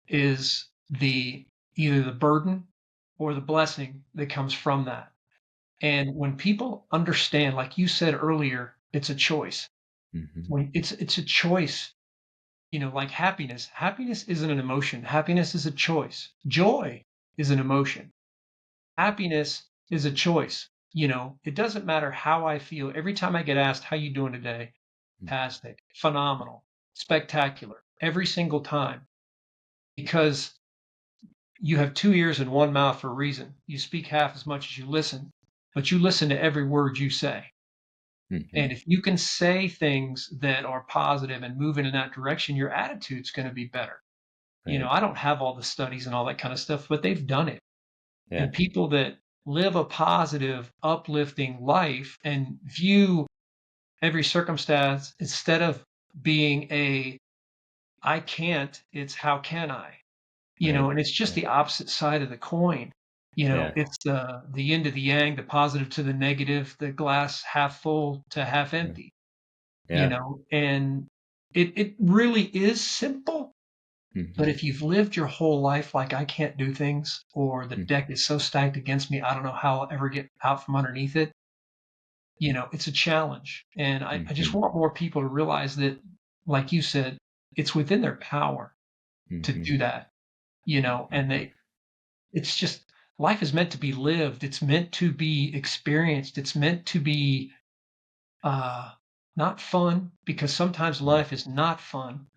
is the either the burden or the blessing that comes from that. And when people understand, like you said earlier, it's a choice. mhm, When it's a choice, like happiness. Happiness isn't an emotion. Happiness is a choice. Joy is an emotion. Happiness is a choice. It doesn't matter how I feel. Every time I get asked, how you doing today? Fantastic, phenomenal, spectacular, every single time. Because you have two ears and one mouth for a reason. You speak half as much as you listen, but you listen to every word you say. And mhm, if you can say things that are positive and moving in that direction, your attitude's going to be better. right, I don't have all the studies and all that kind of stuff, but they've done it. yeah, And people that live a positive, uplifting life and view every circumstance instead of being a I can't, it's how can I? right, And it's just right, the opposite side of the coin. yeah, It's the yin to the yang, the positive to the negative, the glass half full to half yeah, empty, yeah, and it really is simple. But mhm, if you've lived your whole life like I can't do things or the mm, deck is so stacked against me, I don't know how I'll ever get out from underneath it, it's a challenge. And I just mhm, want more people to realize that, like you said, it's within their power to mhm, do that, and mhm, it's just life is meant to be lived. It's meant to be experienced. It's meant to be uh, not fun because sometimes mm, life is not fun,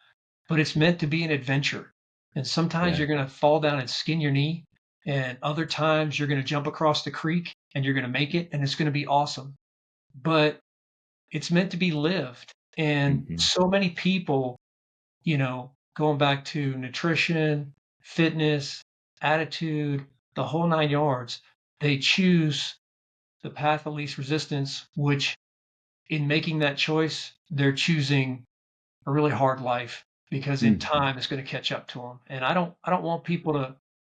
but it's meant to be an adventure. And sometimes yeah, you're going to fall down and skin your knee, and other times you're going to jump across the creek and you're going to make it, and it's going to be awesome. But it's meant to be lived. And mhm, so many people, going back to nutrition, fitness, attitude, the whole nine yards, they choose the path of least resistance, which in making that choice, they're choosing a really hard life because in mhm, time it's going to catch up to them. And I don't want people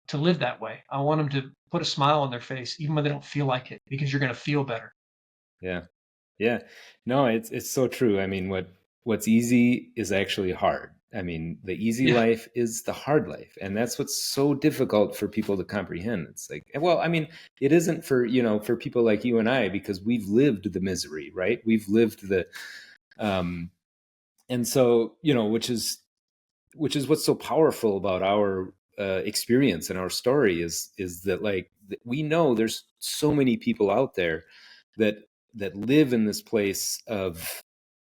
to live that way. I want them to put a smile on their face even when they don't feel like it because you're going to feel better. yeah. Yeah. No, it's so true. I mean, what's easy is actually hard. I mean, the easy Yeah. life is the hard life, and that's what's so difficult for people to comprehend. It's like, well, I mean, it isn't for, for people like you and I because we've lived the misery, right? We've lived the um and so, which is what's so powerful about our experience and our story is that like we know there's so many people out there that live in this place of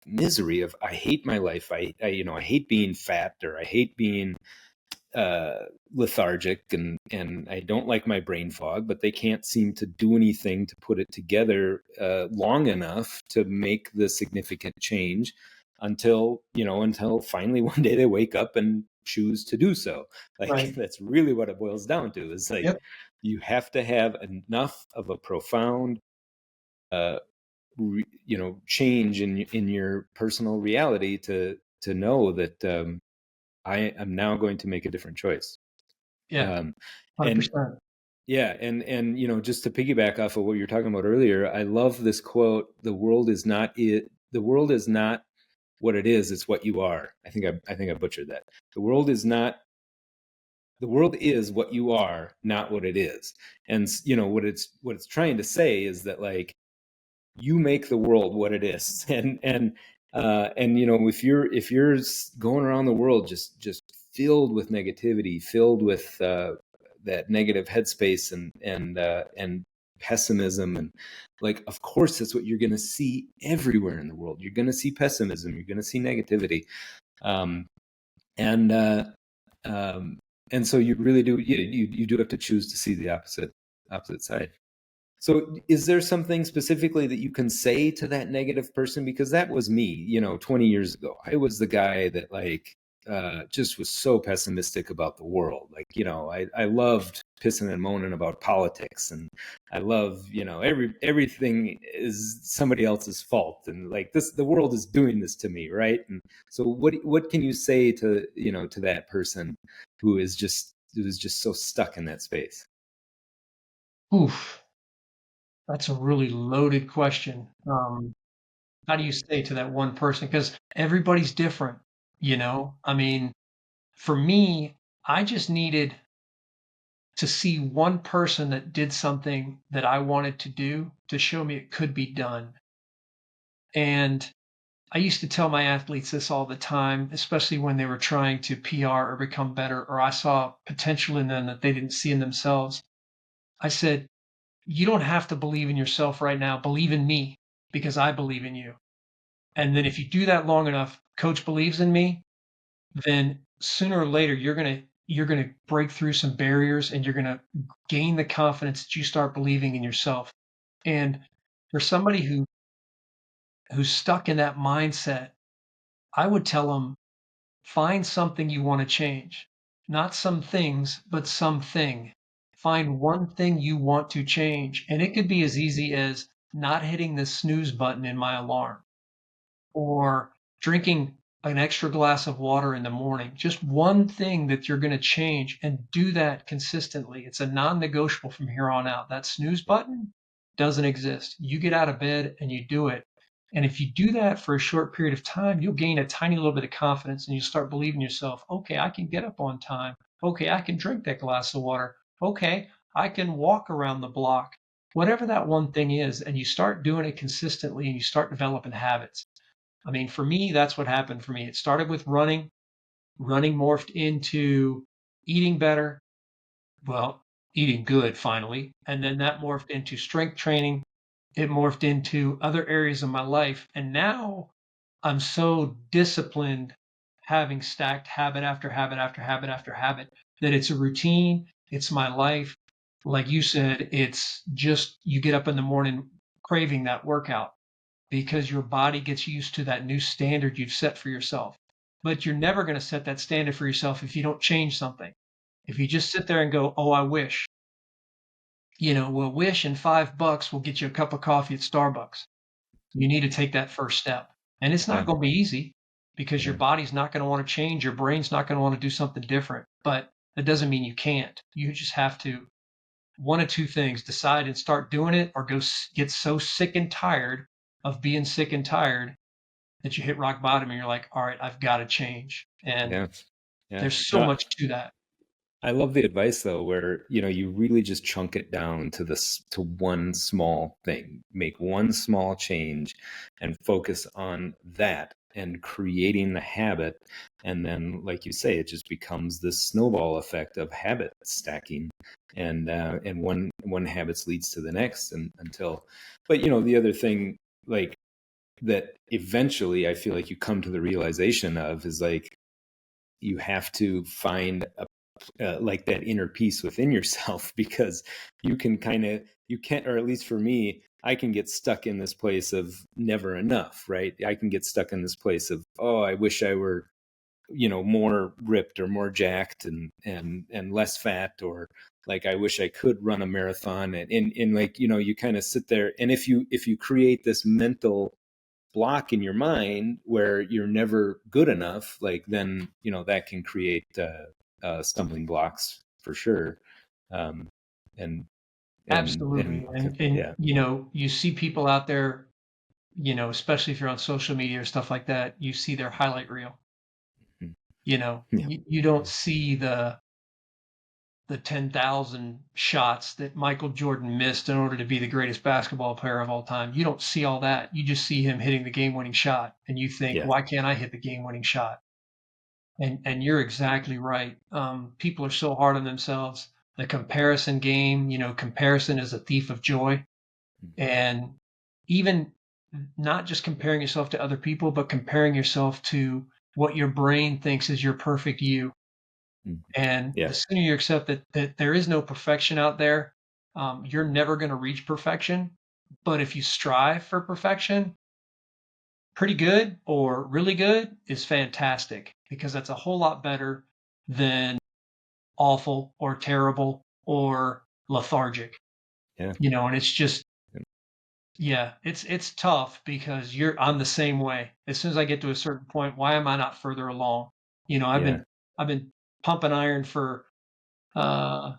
misery of I hate my life. I hate being fat, or I hate being lethargic, and I don't like my brain fog, but they can't seem to do anything to put it together long enough to make the significant change until finally one day they wake up and choose to do so. Like, Right. that's really what it boils down to, is like, Yep. you have to have enough of a profound change in your personal reality to know that I am now going to make a different choice. Yeah. And 100%. yeah, and just to piggyback off of what you were talking about earlier, I love this quote: "The world is not it. The world is not what it is. It's what you are." I think I butchered that. The world is not. The world is what you are, not what it is. And what it's trying to say is that, like, you make the world what it is. And if you're going around the world just filled with negativity, filled with that negative headspace and pessimism, and, like, of course that's what you're going to see everywhere in the world. You're going to see pessimism, you're going to see negativity. um and uh um and so you really do, you do have to choose to see the opposite side. So is there something specifically that you can say to that negative person? Because that was me, 20 years ago. I was the guy that, like, just was so pessimistic about the world. Like, I loved pissing and moaning about politics, and I love, everything is somebody else's fault. And, like, the world is doing this to me. Right. And so what can you say to that person who is just so stuck in that space? Oof. That's a really loaded question. How do you say to that one person? Because everybody's different, you know? I mean, for me, I just needed to see one person that did something that I wanted to do to show me it could be done. And I used to tell my athletes this all the time, especially when they were trying to PR or become better, or I saw potential in them that they didn't see in themselves. I said, you don't have to believe in yourself right now. Believe in me because I believe in you. And then if you do that long enough, coach believes in me, then sooner or later you're gonna break through some barriers and you're gonna gain the confidence that you start believing in yourself. And for somebody who's stuck in that mindset, I would tell them, find something you want to change. Not some things, but something. Find one thing you want to change. And it could be as easy as not hitting the snooze button in my alarm, or drinking an extra glass of water in the morning. Just one thing that you're going to change, and do that consistently. It's a non negotiable from here on out. That snooze button doesn't exist. You get out of bed and you do it. And if you do that for a short period of time, you'll gain a tiny little bit of confidence and you start believing yourself, okay, I can get up on time. Okay, I can drink that glass of water. Okay, I can walk around the block. Whatever that one thing is, and you start doing it consistently and you start developing habits. I mean, for me, that's what happened for me. It started with running. Running morphed into eating better. Well, eating good finally. And then that morphed into strength training. It morphed into other areas of my life. And now I'm so disciplined, having stacked habit after habit after habit after habit, that it's a routine. It's my life. Like you said, it's just you get up in the morning craving that workout because your body gets used to that new standard you've set for yourself. But you're never going to set that standard for yourself if you don't change something. If you just sit there and go, oh, I wish, well, wish and $5 will get you a cup of coffee at Starbucks. You need to take that first step. And it's not Yeah. going to be easy because your Yeah. body's not going to want to change. Your brain's not going to want to do something different. But that doesn't mean you can't. You just have to, one of two things: decide and start doing it, or go get so sick and tired of being sick and tired that you hit rock bottom and you're like, all right, I've got to change. And Yeah. Yeah. there's so much to that. I love the advice, though, where, you really just chunk it down to one small thing, make one small change and focus on that and creating the habit. And then, like you say, it just becomes this snowball effect of habit stacking, and one habits leads to the next, and until, but the other thing, like, that eventually I feel like you come to the realization of is, like, you have to find like that inner peace within yourself, because you can't, or at least for me, I can get stuck in this place of never enough, right? I can get stuck in this place of, oh, I wish I were more ripped or more jacked and less fat, or like, I wish I could run a marathon, and like, you kind of sit there, and if you create this mental block in your mind where you're never good enough, like, then that can create stumbling blocks for sure. um and Absolutely. And yeah. you see people out there, especially if you're on social media or stuff like that, you see their highlight reel. Mhm. Yeah. You don't see the 10,000 shots that Michael Jordan missed in order to be the greatest basketball player of all time. You don't see all that. You just see him hitting the game-winning shot, and you think, Yeah. "Why can't I hit the game-winning shot?" And you're exactly right. People are so hard on themselves. The comparison game, comparison is a thief of joy. And even not just comparing yourself to other people, but comparing yourself to what your brain thinks is your perfect you. Mhm. And the Yeah. sooner you accept that there is no perfection out there, you're never going to reach perfection. But if you strive for perfection, pretty good or really good is fantastic, because that's a whole lot better than awful or terrible or lethargic. Yeah. And it's just, yeah, it's tough, because I'm the same way. As soon as I get to a certain point, why am I not further along? I've Yeah. been pumping iron for uh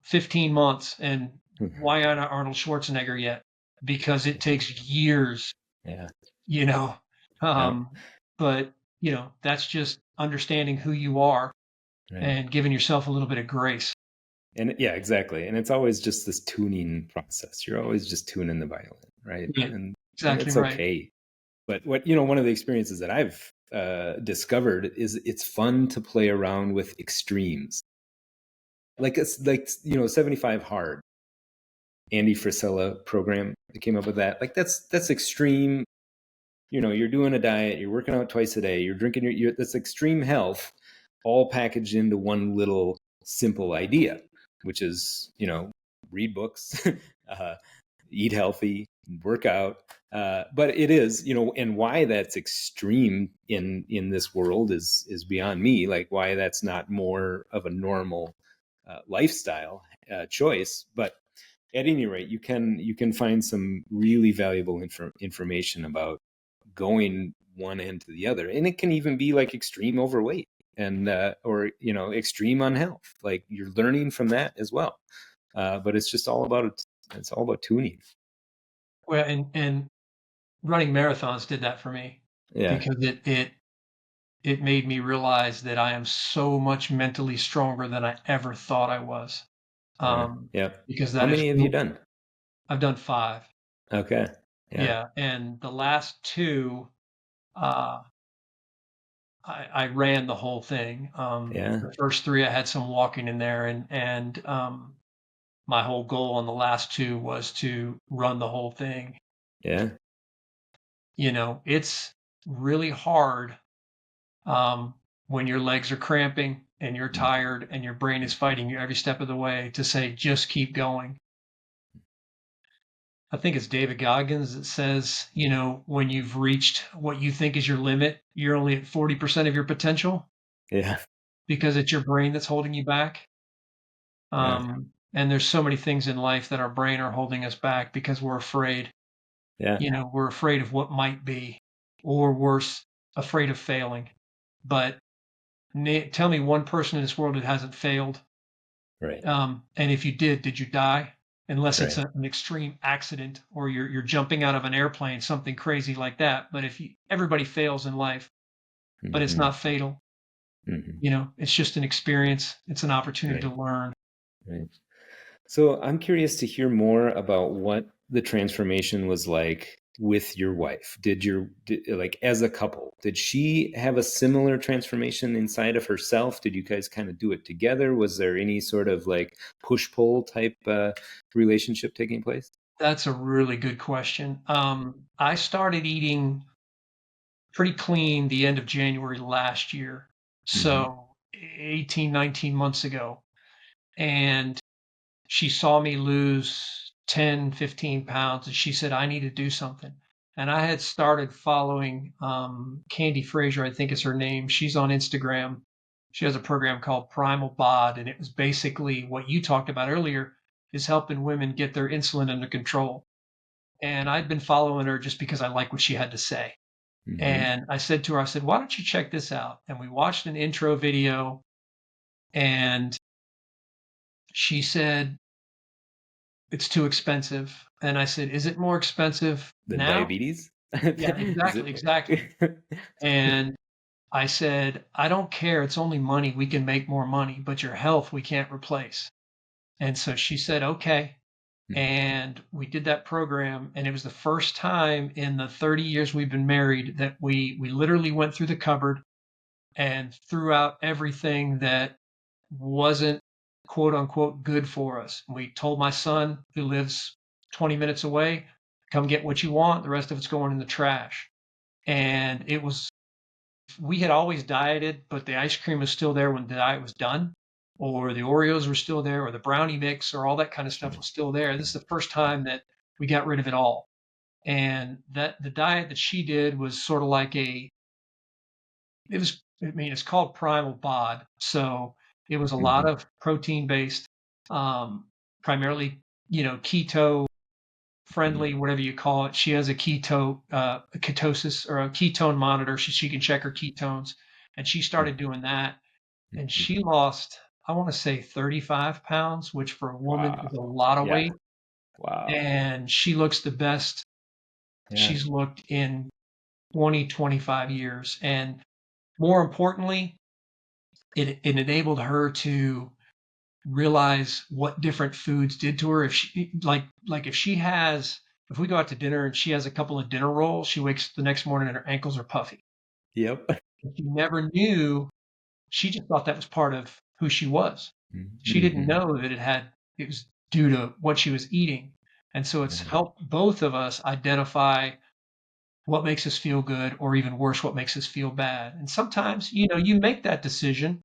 15 months, and Mhm. why aren't I Arnold Schwarzenegger yet? Because it takes years, Yeah. you know. Yeah. But that's just understanding who you are Right. and giving yourself a little bit of grace. And yeah, exactly. And it's always just this tuning process. You're always just tuning the violin, right? Yeah, And exactly it's right. okay. But one of the experiences that I've discovered is it's fun to play around with extremes. Like, it's like 75 hard. Andy Frisella program that came up with that. Like, that's extreme. You're doing a diet, you're working out twice a day, you're drinking that's extreme health, all packaged into one little simple idea, which is, read books, uh, eat healthy, work out. But it is, and why that's extreme in this world is beyond me. Like, why that's not more of a normal lifestyle choice. But at any rate, you can find some really valuable information about going one end to the other, and it can even be like extreme overweight and or extreme unhealth. Like, you're learning from that as well. But it's all about tuning. Well, and running marathons did that for me, Yeah. because it made me realize that I am so much mentally stronger than I ever thought I was. Yeah. Um, Yeah. because How that is many have you real. done? I've done 5. Okay. Yeah. Yeah, and the last 2, uh, I ran the whole thing. Yeah. The first 3, I had some walking in there, and my whole goal on the last 2 was to run the whole thing. Yeah. It's really hard, um, when your legs are cramping and you're Mhm. tired and your brain is fighting you every step of the way, to say, just keep going. I think it's David Goggins that says, when you've reached what you think is your limit, you're only at 40% of your potential, Yeah. because it's your brain that's holding you back. Yeah. And there's so many things in life that our brain are holding us back because we're afraid. Yeah. We're afraid of what might be, or worse, afraid of failing. But tell me one person in this world that hasn't failed. Right. And if you did you die? Unless it's Right. an extreme accident, or you're jumping out of an airplane, something crazy like that. But everybody fails in life, but it's Hmm. not fatal. Hmm. It's just an experience. It's an opportunity to Right. learn. Right. So I'm curious to hear more about what the transformation was like with your wife. Like, as a couple, did she have a similar transformation inside of herself? Did you guys kind of do it together? Was there any sort of like push-pull type relationship taking place? That's a really good question. I started eating pretty clean the end of January last year. Hmm. So 18, 19 months ago. And she saw me lose 10, 15 pounds, and she said, I need to do something. And I had started following Candy Fraser, I think is her name. She's on Instagram. She has a program called Primal Bod, and it was basically what you talked about earlier, is helping women get their insulin under control. And I'd been following her just because I like what she had to say. Hmm. And I said to her, I said, why don't you check this out? And we watched an intro video, and she said, it's too expensive. And I said, is it more expensive Then now? diabetes? Yeah, Is exactly, it? exactly. And I said, I don't care. It's only money. We can make more money, but your health we can't replace. And so she said, okay. And we did that program. And it was the first time in the 30 years we've been married that we literally went through the cupboard and threw out everything that wasn't quote unquote good for us. We told my son, who lives 20 minutes away, come get what you want. The rest of it's going in the trash. And it was, we had always dieted, but the ice cream was still there when the diet was done, or the Oreos were still there, or the brownie mix, or all that kind of stuff Sure. was still there. This is the first time that we got rid of it all. And that the diet that she did was sort of like it was, I mean, it's called Primal Bod. So it was a lot Hmm. of protein based, primarily, keto friendly, Hmm. whatever you call it. She has a ketosis or a ketone monitor. She can check her ketones, and she started doing that, and Hmm. she lost, I want to say 35 pounds, which for a woman is a Wow. lot of Yeah. weight. Wow. And she looks the best Yeah. she's looked in 20, 25 years. And more importantly, it enabled her to realize what different foods did to her. If she like if we go out to dinner and she has a couple of dinner rolls, she wakes the next morning and her ankles are puffy. Yep. If she never knew, she just thought that was part of who she was. She didn't Hmm. know that it was due to what she was eating. And so it's Yeah. helped both of us identify what makes us feel good, or even worse, what makes us feel bad. And sometimes, you make that decision.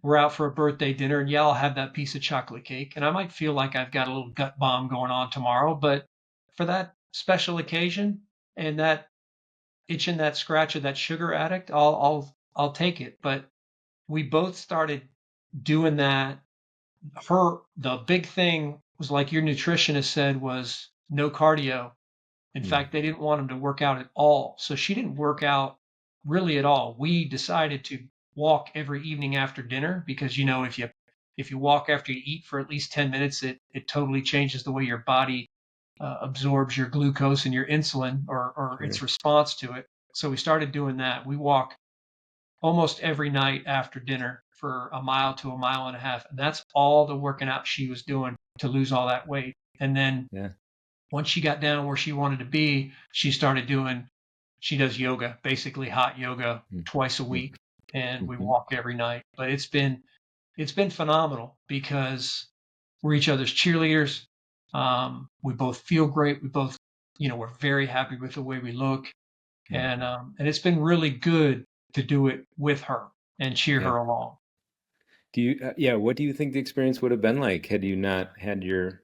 We're out for a birthday dinner, and yeah, I'll have that piece of chocolate cake. And I might feel like I've got a little gut bomb going on tomorrow, but for that special occasion and that itching, that scratch of that sugar addict, I'll take it. But we both started doing that. The big thing was, like your nutritionist said, was no cardio. In Mm. fact, they didn't want him to work out at all. So she didn't work out really at all. We decided to walk every evening after dinner because if you walk after you eat for at least 10 minutes, it totally changes the way your body absorbs your glucose and your insulin, or its Sure. response to it. So we started doing that. We walk almost every night after dinner for a mile to a mile and a half. And that's all the working out she was doing to lose all that weight. And then Yeah. once she got down where she wanted to be, she does yoga, basically hot yoga twice a week, and we Mm-hmm. walk every night. But it's been phenomenal because we're each other's cheerleaders. We both feel great. We both, we're very happy with the way we look, and it's been really good to do it with her and cheer Yeah. her along. Do you, yeah, what do you think the experience would have been like had you not had your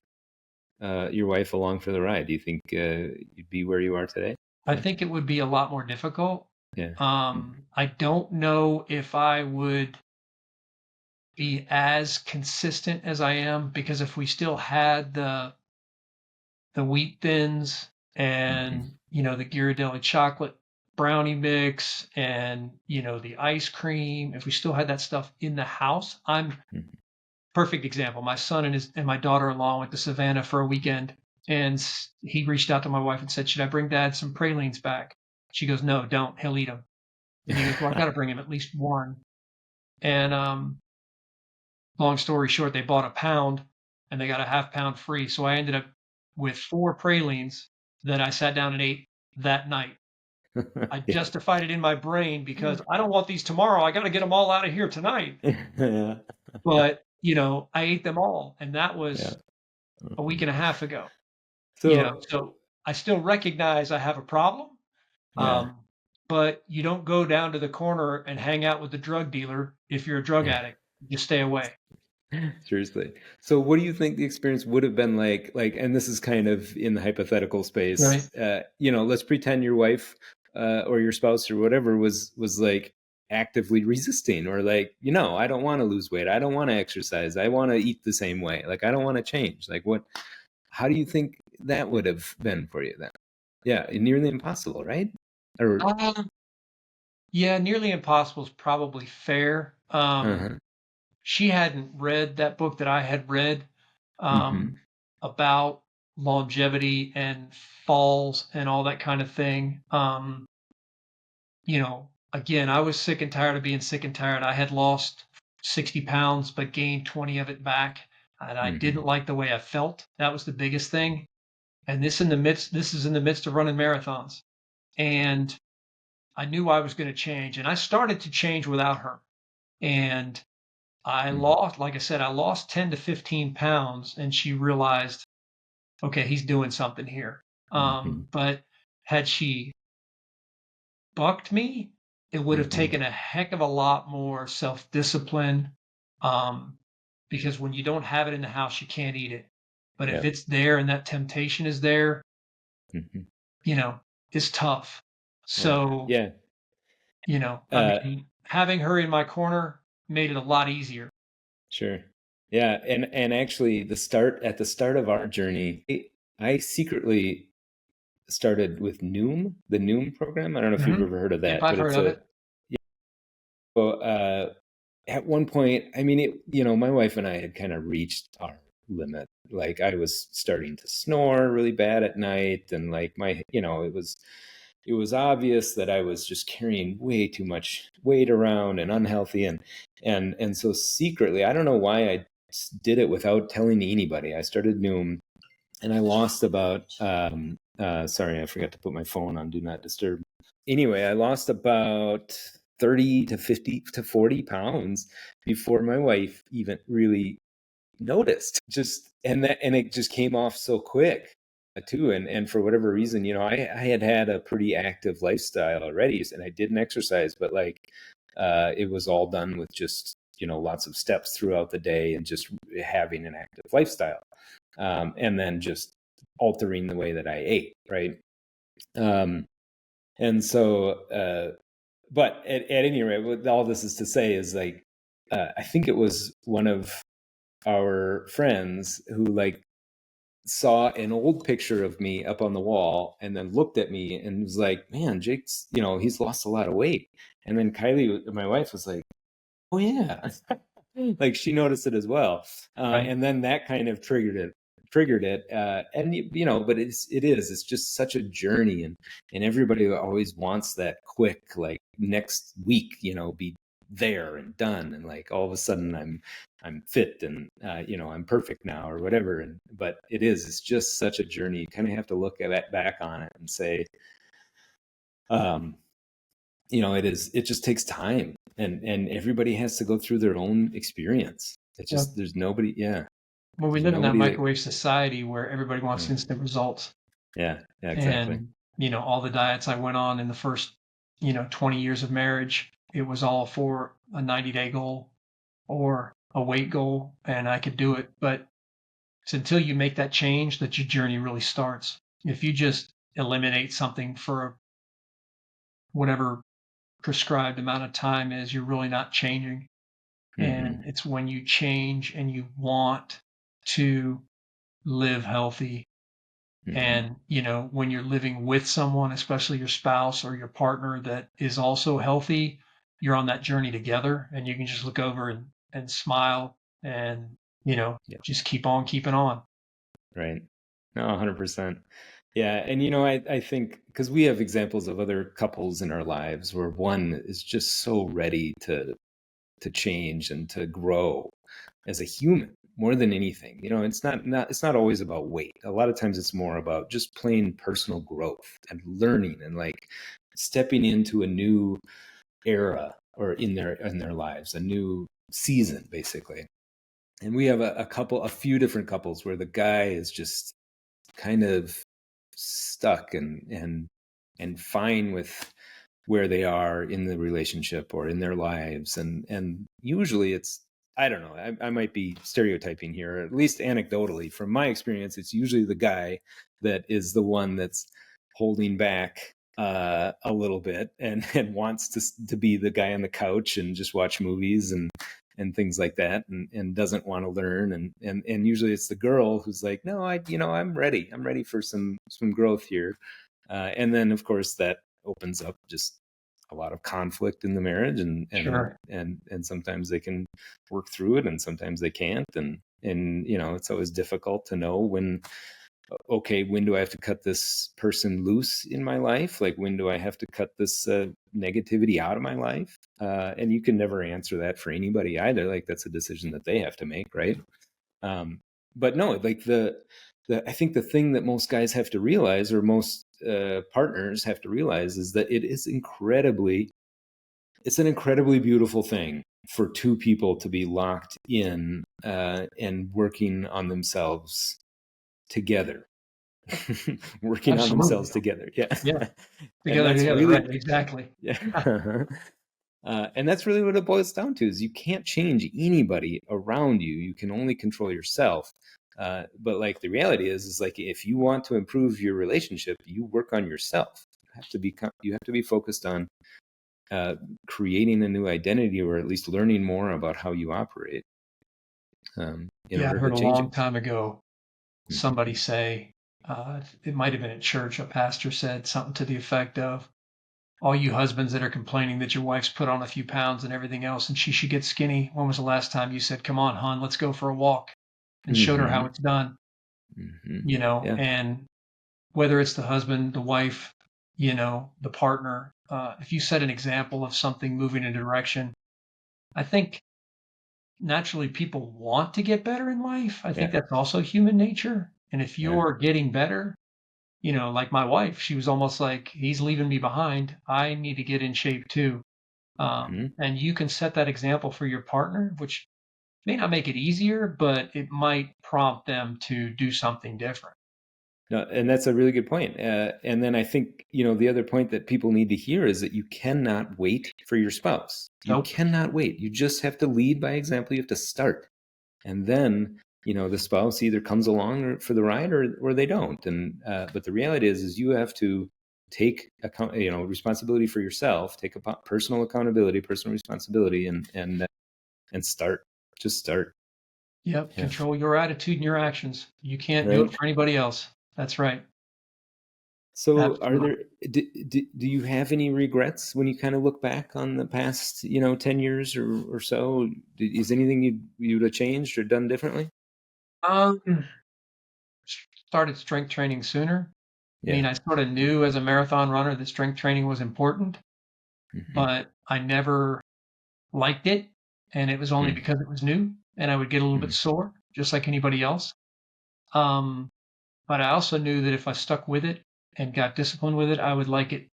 wife along for the ride? Do you think you'd be where you are today? I Yeah. think it would be a lot more difficult. Yeah. I don't know if I would be as consistent as I am, because if we still had the wheat thins Mm-hmm. and the Ghirardelli chocolate brownie mix and the ice cream, if we still had that stuff in the house, I'm Mm-hmm. perfect example. My son and my daughter-in-law went to Savannah for a weekend, and he reached out to my wife and said, "Should I bring Dad some pralines back?" She goes, "No, don't. He'll eat them." And he goes, "Well, I got to bring him at least one." And long story short, they bought a pound and they got a half pound free. So I ended up with 4 pralines that I sat down and ate that night. I Yeah. justified it in my brain because I don't want these tomorrow. I got to get them all out of here tonight. Yeah. But, I ate them all. And that Yeah. was a week Mhm. and a half ago. So, So I still recognize I have a problem. yeah. Um, but you don't go down to the corner and hang out with the drug dealer if you're a drug Yeah. addict. You stay away. Seriously. So what do you think the experience would have been like, and this is kind of in the hypothetical Right. space, let's pretend your wife, or your spouse or whatever was like actively resisting, or like, I don't want to lose weight. I don't want to exercise. I want to eat the same way. Like, I don't want to change. Like, how do you think that would have been for you then? Yeah. Nearly impossible, right? Or, Um, yeah, nearly impossible is probably fair. uh-huh. She hadn't read that book that I had read, Mm-hmm. um, about longevity and falls and all that kind of thing. Again, I was sick and tired of being sick and tired. I had lost 60 pounds, but gained 20 of it back. And I Mm-hmm. didn't like the way I felt. That was the biggest thing. And this is in the midst of running marathons. And I knew I was going to change. And I started to change without her. And I Mm-hmm. lost, like I said, I lost 10 to 15 pounds. And she realized, okay, he's doing something here. Mm-hmm. But had she bucked me, it would have Mm-hmm. taken a heck of a lot more self-discipline, um, because when you don't have it in the house, you can't eat it. But if Yeah. it's there and that temptation is there, Mm-hmm. you know, it's tough. Yeah. So, Yeah. I Uh, mean, having her in my corner made it a lot easier. Sure. Yeah, and actually at the start of our journey, I secretly started with Noom, the Noom program. I don't know if you've Mhm. ever heard of Yep, that, I've but heard it's of a it. yeah, so, at one point, I mean, my wife and I had kind of reached our limit. Like, I was starting to snore really bad at night, and like it was obvious that I was just carrying way too much weight around and unhealthy, and so secretly, I don't know why I did it without telling anybody. I started Noom, and I lost about sorry, I forgot to put my phone on do not disturb. Anyway, I lost about 30 to 50 to 40 pounds before my wife even really noticed. Just and it just came off so quick, too. And for whatever reason, I had a pretty active lifestyle already, and I didn't exercise, but like, it was all done with just, lots of steps throughout the day and just having an active lifestyle, and then just altering the way that I ate, right? Um, and so, but at any rate, what all this is to say is, like, I think it was one of our friends who, like, saw an old picture of me up on the wall and then looked at me and was like, "Man, Jake's, he's lost a lot of weight." And then Kylie, my wife, was like, "Oh yeah." Like, she noticed it as well. Right. And then that kind of triggered it. And but it's just such a journey, and everybody always wants that quick, like, next week, be there and done, and like all of a sudden I'm fit, and I'm perfect now or whatever. But it's just such a journey. You kind of have to look at that, back on it, and say, um, it just takes time, and everybody has to go through their own experience. It's Yeah. just, there's nobody, yeah, Well, we there's live in that nobody that, microwave society where everybody wants yeah, instant results. yeah, yeah, exactly. And, all the diets I went on in the first, 20 years of marriage, it was all for a 90-day goal or a weight goal, and I could do it. But it's until you make that change that your journey really starts. If you just eliminate something for whatever prescribed amount of time is, you're really not changing. Mm-hmm. And it's when you change and you want to live healthy. Mm-hmm. And, when you're living with someone, especially your spouse or your partner that is also healthy, you're on that journey together and you can just look over and smile and, Yeah, just keep on keeping on. right. No, 100%. Yeah, and I think, because we have examples of other couples in our lives where one is just so ready to change and to grow as a human more than anything. It's not always about weight. A lot of times it's more about just plain personal growth and learning, and like stepping into a new era, or in their lives, a new season, basically. And we have a few different couples where the guy is just kind of stuck and fine with where they are in the relationship or in their lives, and usually I don't know, I might be stereotyping here, or at least anecdotally. From my experience, it's usually the guy that is the one that's holding back a little bit and wants to be the guy on the couch and just watch movies and things like that, and doesn't want to learn. And usually it's the girl who's like, no, I'm ready for some growth here. And then of course that opens up just a lot of conflict in the marriage, Sure. and sometimes they can work through it and sometimes they can't. And it's always difficult to know when do I have to cut this person loose in my life? Like, when do I have to cut this negativity out of my life? And you can never answer that for anybody either. Like, that's a decision that they have to make, right? But no, like I think the thing that most guys have to realize, or most partners have to realize, is that it's an incredibly beautiful thing for two people to be locked in and working on themselves together. Working on themselves together. Yeah. Yeah. And that's Together. really, Right. Exactly. yeah. And that's really what it boils down to, is you can't change anybody around you. You can only control yourself. But like, the reality is like, if you want to improve your relationship, you work on yourself. You have to be focused on creating a new identity, or at least learning more about how you operate in Yeah, I order to heard a change it. long time ago somebody say, it might have been at church, a pastor said something to the effect of, all you husbands that are complaining that your wife's put on a few pounds and everything else and she should get skinny, when was the last time you said, come on, hon, let's go for a walk, and showed her how Mm-hmm. it's done? Mm-hmm. Yeah. And whether it's the husband, the wife, the partner, if you set an example of something moving in a direction, I think naturally people want to get better in life. I think Yeah. that's also human nature. And if Yeah. you're getting better, like my wife, she was almost like, he's leaving me behind. I need to get in shape too. Mm-hmm. And you can set that example for your partner, which may not make it easier, but it might prompt them to do something different. No, and that's a really good point. And then I think, the other point that people need to hear is that you cannot wait for your spouse. You Nope. cannot wait. You just have to lead by example. You have to start. And then, the spouse either comes along for the ride, or they don't. And but the reality is you have to take responsibility for yourself, take personal accountability, personal responsibility, and start. Just start. Yep. Yeah. Control your attitude and your actions. You can't do it Right. for anybody else. That's right. So Absolutely. do you have any regrets when you kind of look back on the past, 10 years or so? Is anything you'd have changed or done differently? Um, Started strength training sooner. I mean, Yeah. I sort of knew as a marathon runner that strength training was important, Mm-hmm. but I never liked it. And it was only because it was new and I would get a little bit Mm-hmm. sore, just like anybody else. Um, but I also knew that if I stuck with it and got disciplined with it, I would like it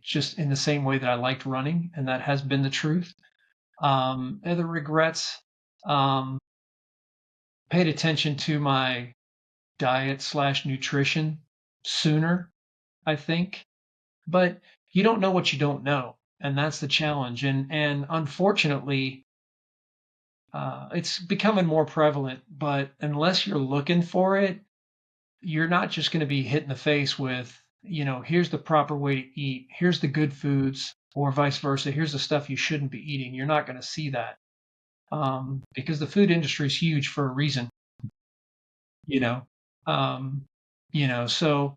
just in the same way that I liked running. And that has been the truth. Other regrets, um, paid attention to my diet/nutrition sooner, I think. But you don't know what you don't know, and that's the challenge. And unfortunately, it's becoming more prevalent. But unless you're looking for it, you're not just going to be hit in the face with, here's the proper way to eat, here's the good foods, or vice versa. Here's the stuff you shouldn't be eating. You're not going to see that, because the food industry is huge for a reason. You know, um, so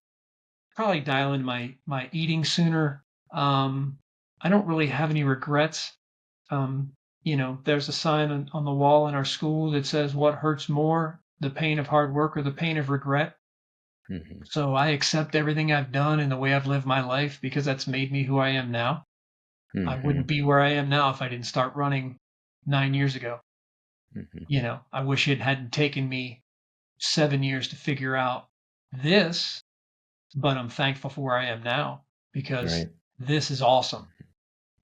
probably dial in my eating sooner. Um, I don't really have any regrets. There's a sign on the wall in our school that says, "What hurts more, the pain of hard work or the pain of regret?" Mm-hmm. So I accept everything I've done and the way I've lived my life because that's made me who I am now. I Mm-hmm. wouldn't be where I am now if I didn't start running 9 years ago. Mm-hmm. I wish it hadn't taken me 7 years to figure out this, but I'm thankful for where I am now because Right. this is awesome.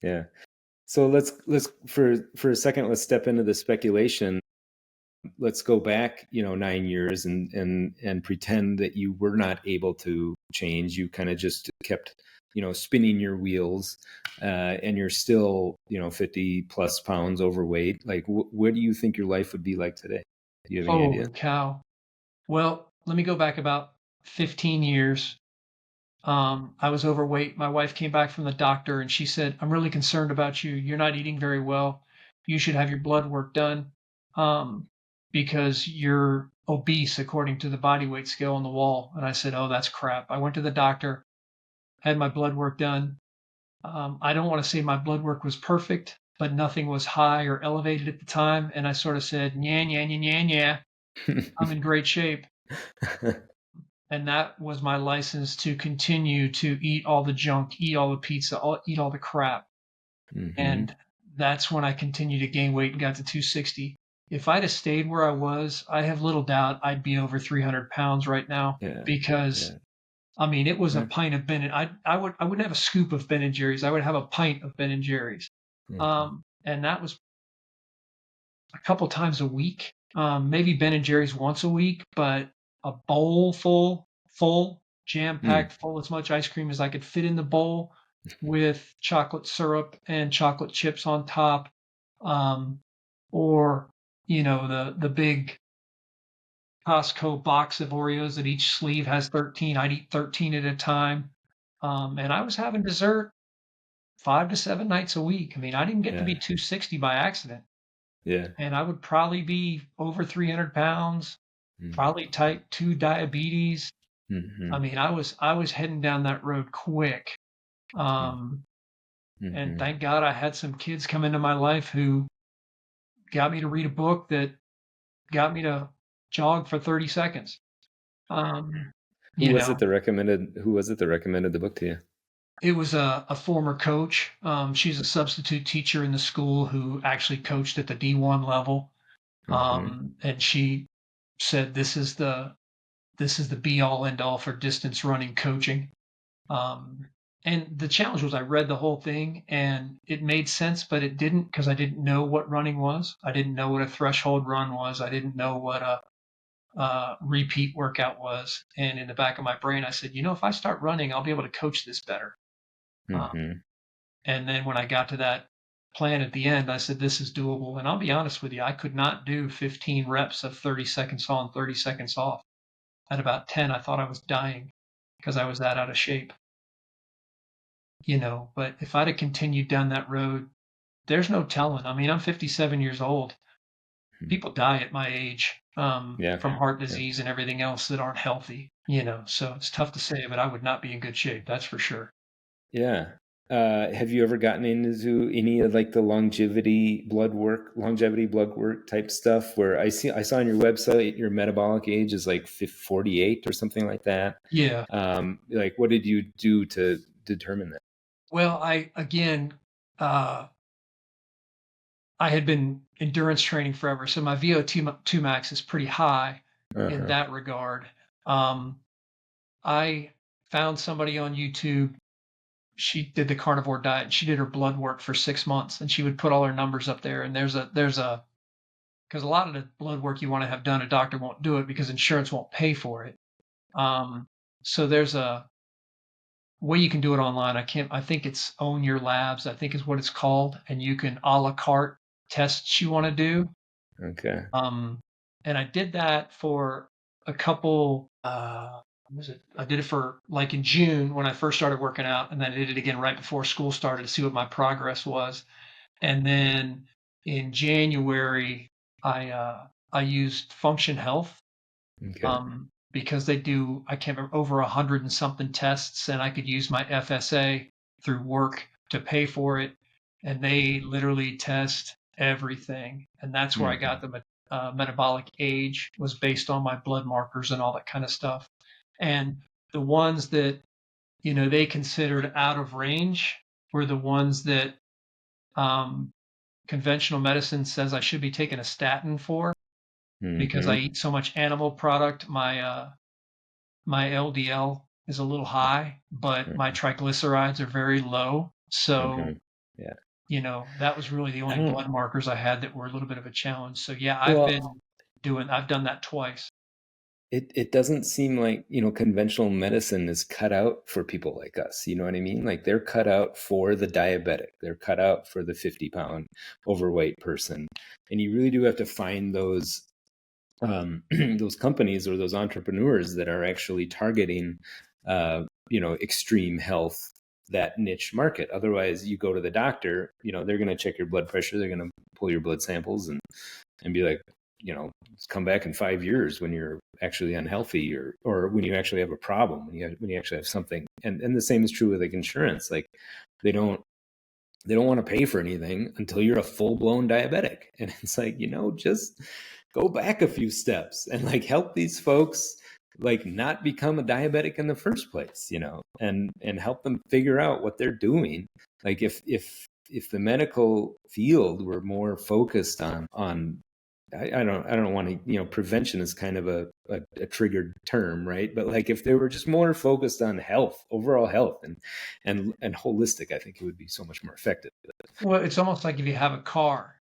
Yeah. So let's for a second, let's step into the speculation. Let's go back, 9 years, and pretend that you were not able to change. You kind of just kept spinning your wheels, and you're still 50 plus pounds overweight, like where do you think your life would be like today? Do you have any idea? Holy cow. Well, let me go back about 15 years. I was overweight. My wife came back from the doctor and she said, "I'm really concerned about you. You're not eating very well. You should have your blood work done um, because you're obese according to the body weight scale on the wall." And I said, "Oh, that's crap." I went to the doctor, had my blood work done. I don't want to say my blood work was perfect, but nothing was high or elevated at the time. And I sort of said, "Yeah, yeah, yeah, yeah, yeah. I'm in great shape." And that was my license to continue to eat all the junk, eat all the pizza, eat all the crap. Hmm. And that's when I continued to gain weight and got to 260. If I'd have stayed where I was, I have little doubt I'd be over 300 pounds right now Yeah. because Yeah. I mean, it was a Yeah. pint of Ben. I wouldn't have a scoop of Ben and Jerry's. I would have a pint of Ben and Jerry's. Hmm. And that was a couple times a week, maybe Ben and Jerry's once a week, but a bowl full, jam Mm. packed full, as much ice cream as I could fit in the bowl with chocolate syrup and chocolate chips on top, um, or the big Costco box of Oreos that each sleeve has 13. I'd eat 13 at a time, and I was having dessert 5 to 7 nights a week. I mean, I didn't get to be Yeah. 260 by accident. Yeah. And I would probably be over 300 pounds, Mm. probably type 2 diabetes. I Hmm. mean, I was heading down that road quick. Um, and Hmm. thank God I had some kids come into my life who got me to read a book that got me to jog for 30 seconds. Um, Who you was it know, that recommended the book to you? it was a former coach. She's a substitute teacher in the school who actually coached at the D1 level. Hmm. And she said, this is the be all end all for distance running coaching. Um, and the challenge was I read the whole thing and it made sense, but it didn't because I didn't know what running was. I didn't know what a threshold run was. I didn't know what a repeat workout was. And in the back of my brain, I said, if I start running, I'll be able to coach this better. Um, Hmm. and then when I got to that plan at the end, I said, this is doable. And I'll be honest with you, I could not do 15 reps of 30 seconds on, 30 seconds off. At about 10, I thought I was dying because I was that out of shape. But if I'd have continued down that road, there's no telling. I mean, I'm 57 years old. People die at my age Yeah. from heart Yeah. disease and everything else that aren't healthy, so it's tough to say, but I would not be in good shape. That's for sure. Yeah. Have you ever gotten into any of like the longevity blood work type stuff where I saw on your website your metabolic age is like 48 or something like that. Yeah. Like what did you do to determine that? Well, uh, I had been endurance training forever, so my VO2 max is pretty high in Uh-huh. that regard. Um, I found somebody on YouTube. She did the carnivore diet and she did her blood work for 6 months and she would put all her numbers up there. And there's a because a lot of the blood work you want to have done, a doctor won't do it because insurance won't pay for it. Um, so there's a way you can do it online. I think it's Own Your Labs, I think is what it's called. And you can a la carte tests you want to do. Okay. Um, and I did that for a couple, when was it? I did it for like in June when I first started working out, and then I did it again right before school started to see what my progress was. And then in January, I used Function Health Okay. because they do, I can't remember, over 100 and something tests, and I could use my FSA through work to pay for it. And they literally test everything. And that's where I got Hmm. the metabolic age was based on my blood markers and all that kind of stuff. And the ones that, they considered out of range were the ones that um, conventional medicine says I should be taking a statin for because I Hmm. eat so much animal product. My LDL is a little high, but my Hmm. triglycerides are very low. Hmm. So, Yeah. that was really the I only don't. blood markers I had that were a little bit of a challenge. So yeah, Well, I've done that twice. it doesn't seem like, conventional medicine is cut out for people like us. You know what I mean? Like they're cut out for the diabetic. They're cut out for the 50-pound overweight person. And you really do have to find those those companies or those entrepreneurs that are actually targeting, extreme health, that niche market. Otherwise, you go to the doctor, they're going to check your blood pressure, they're going to pull your blood samples and be like, come back in 5 years when you're actually unhealthy, or when you actually have a problem, when you actually have something. And the same is true with like insurance. Like they don't want to pay for anything until you're a full-blown diabetic. And it's like, just go back a few steps and like help these folks like not become a diabetic in the first place, and help them figure out what they're doing. Like if the medical field were more focused on I don't want to, prevention is kind of a triggered term, right? But like if they were just more focused on health, overall health, and holistic, I think it would be so much more effective. Well, it's almost like if you have a car,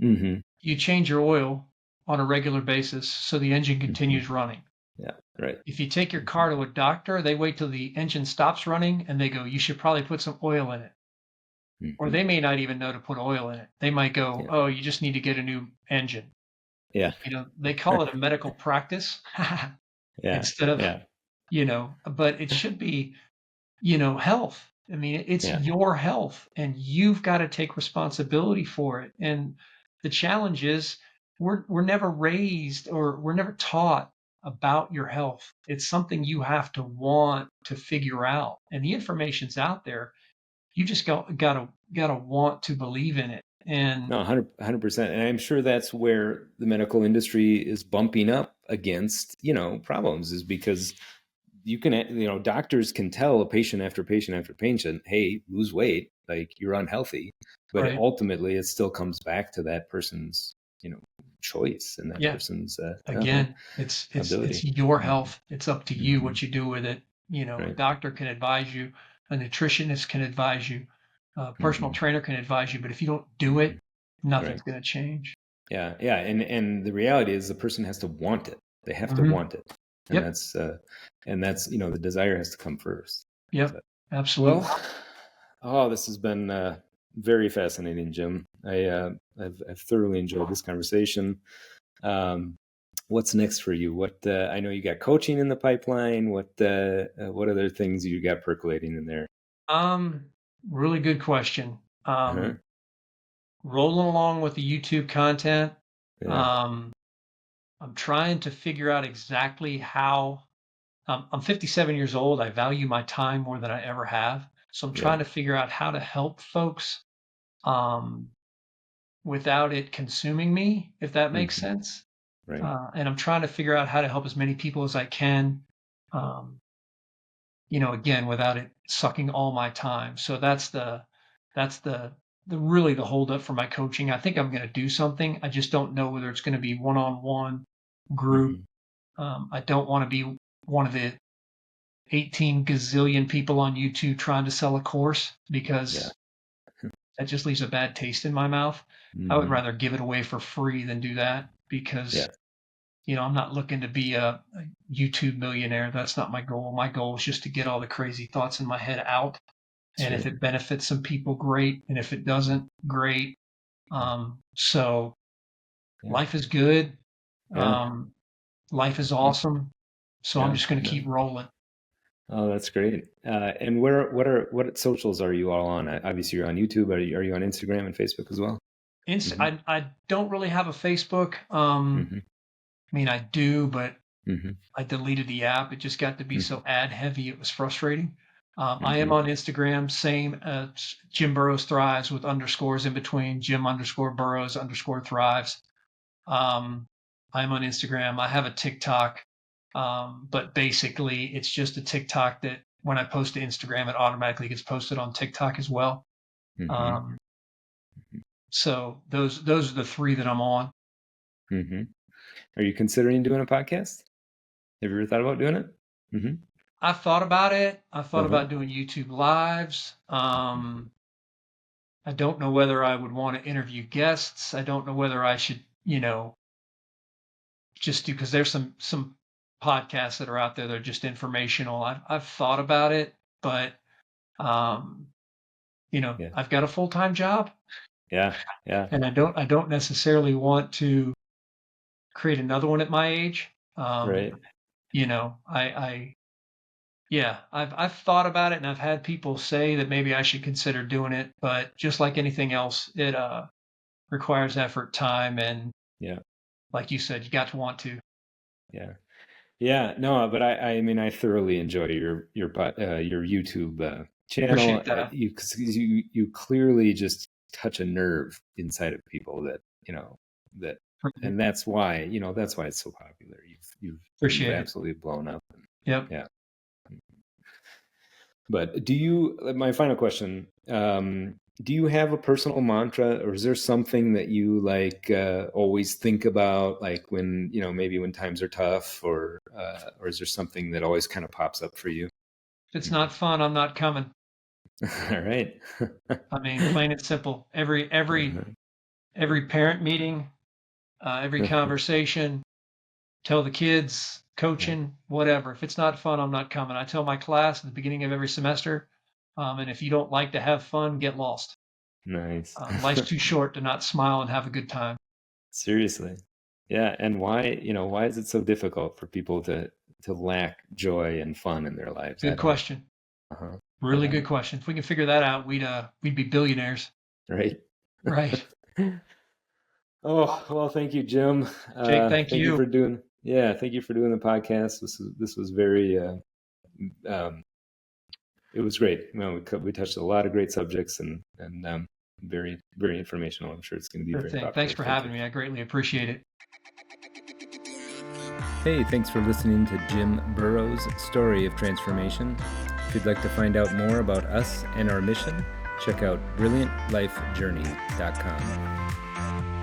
Mm-hmm. you change your oil on a regular basis so the engine continues running. Yeah, right. If you take your car to a doctor, they wait till the engine stops running and they go, you should probably put some oil in it. Or they may not even know to put oil in it. They might go, Yeah. oh, you just need to get a new engine. Yeah. They call it a medical practice Yeah. instead of, Yeah. But it should be, health. I mean, it's Yeah. your health and you've got to take responsibility for it. And the challenge is we're never raised or we're never taught about your health. It's something you have to want to figure out. And the information's out there. You just gotta want to believe in it. And No, 100%. And I'm sure that's where the medical industry is bumping up against, problems, is because you can, doctors can tell a patient after patient after patient, hey, lose weight, like you're unhealthy. But right. ultimately, it still comes back to that person's, choice and that Yeah. person's Again, it's ability. your health. It's up to you Mm-hmm. what you do with it. A Right. doctor can advise you, a nutritionist can advise you, a personal Mm-hmm. trainer can advise you, but if you don't do it, nothing's Right. going to change. Yeah. Yeah. And the reality is the person has to want it. They have to Mm-hmm. want it. And Yep. that's, the desire has to come first. Yep. But, Absolutely. this has been very fascinating, Jim. I've thoroughly enjoyed this conversation. What's next for you? What I know you got coaching in the pipeline. What other things you got percolating in there? Really good question. Uh-huh. Rolling along with the YouTube content. Yeah. Um, I'm trying to figure out exactly how. I'm 57 years old. I value my time more than I ever have. So I'm Yeah. trying to figure out how to help folks um, without it consuming me, if that makes Mm-hmm. sense. Right. And I'm trying to figure out how to help as many people as I can, um, again, without it sucking all my time. So that's the really the holdup for my coaching. I think I'm going to do something. I just don't know whether it's going to be one-on-one, group. Mm-hmm. I don't want to be one of the 18 gazillion people on YouTube trying to sell a course because Yeah. that just leaves a bad taste in my mouth. I would Mm-hmm. rather give it away for free than do that because, Yeah. I'm not looking to be a YouTube millionaire. That's not my goal. My goal is just to get all the crazy thoughts in my head out. And if Sure. it benefits some people, great. And if it doesn't, great. So Yeah. life is good. Yeah. Life is Yeah. awesome. So I'm Yeah. just going to Yeah. keep rolling. Oh, that's great. And what socials are you all on? Obviously, you're on YouTube. Are you on Instagram and Facebook as well? Mm-hmm. I don't really have a Facebook. Mm-hmm. I mean, I do, but Mm-hmm. I deleted the app. It just got to be Mm-hmm. so ad heavy. It was frustrating. I am Mm-hmm. on Instagram, same as Jim Burrows Thrives with underscores in between, Jim underscore Burrows underscore Thrives. I'm on Instagram. I have a TikTok, but basically it's just a TikTok that when I post to Instagram, it automatically gets posted on TikTok as well. Mm-hmm. Um, so those are the three that I'm on. Mm-hmm. Are you considering doing a podcast? Have you ever thought about doing it? Mm-hmm. I thought about it. I thought Uh-huh. about doing YouTube lives. I don't know whether I would want to interview guests. I don't know whether I should, just do because there's some podcasts that are out there that are just informational. I've thought about it, but um, Yeah. I've got a full-time job, Yeah. Yeah. and I don't necessarily want to create another one at my age. Right. I yeah, I've thought about it, and I've had people say that maybe I should consider doing it, but just like anything else, it requires effort, time, and Yeah. like you said, you got to want to. Yeah. Yeah. No, but I mean, I thoroughly enjoy your YouTube channel. Appreciate that. 'Cause you clearly just touch a nerve inside of people that, Mhm. and that's why it's so popular. You've Appreciate it. absolutely blown up. Yep. Yeah. But my final question, do you have a personal mantra, or is there something that you always think about, like when, maybe when times are tough, or is there something that always kind of pops up for you? If it's not fun, I'm not coming. All right. I mean, plain and simple. Every parent meeting, every conversation, tell the kids, Yeah. coaching, whatever. If it's not fun, I'm not coming. I tell my class at the beginning of every semester, and if you don't like to have fun, get lost. Nice. Life's too short to not smile and have a good time. Seriously. Yeah. And why is it so difficult for people to lack joy and fun in their lives? I Good don't. question. Uh-huh. Really good question. If we can figure that out, we'd be billionaires. Right. Right. Oh, well, thank you, Jim. Jake, thank Thank you you. for doing the podcast. This was very it was great. We touched a lot of great subjects, and very, very informational. I'm sure it's going to be Sure very thing. popular. Thanks for Thank having you. me. I greatly appreciate it. Hey, thanks for listening to Jim Burrows' Story of Transformation. If you'd like to find out more about us and our mission, check out brilliantlifejourney.com.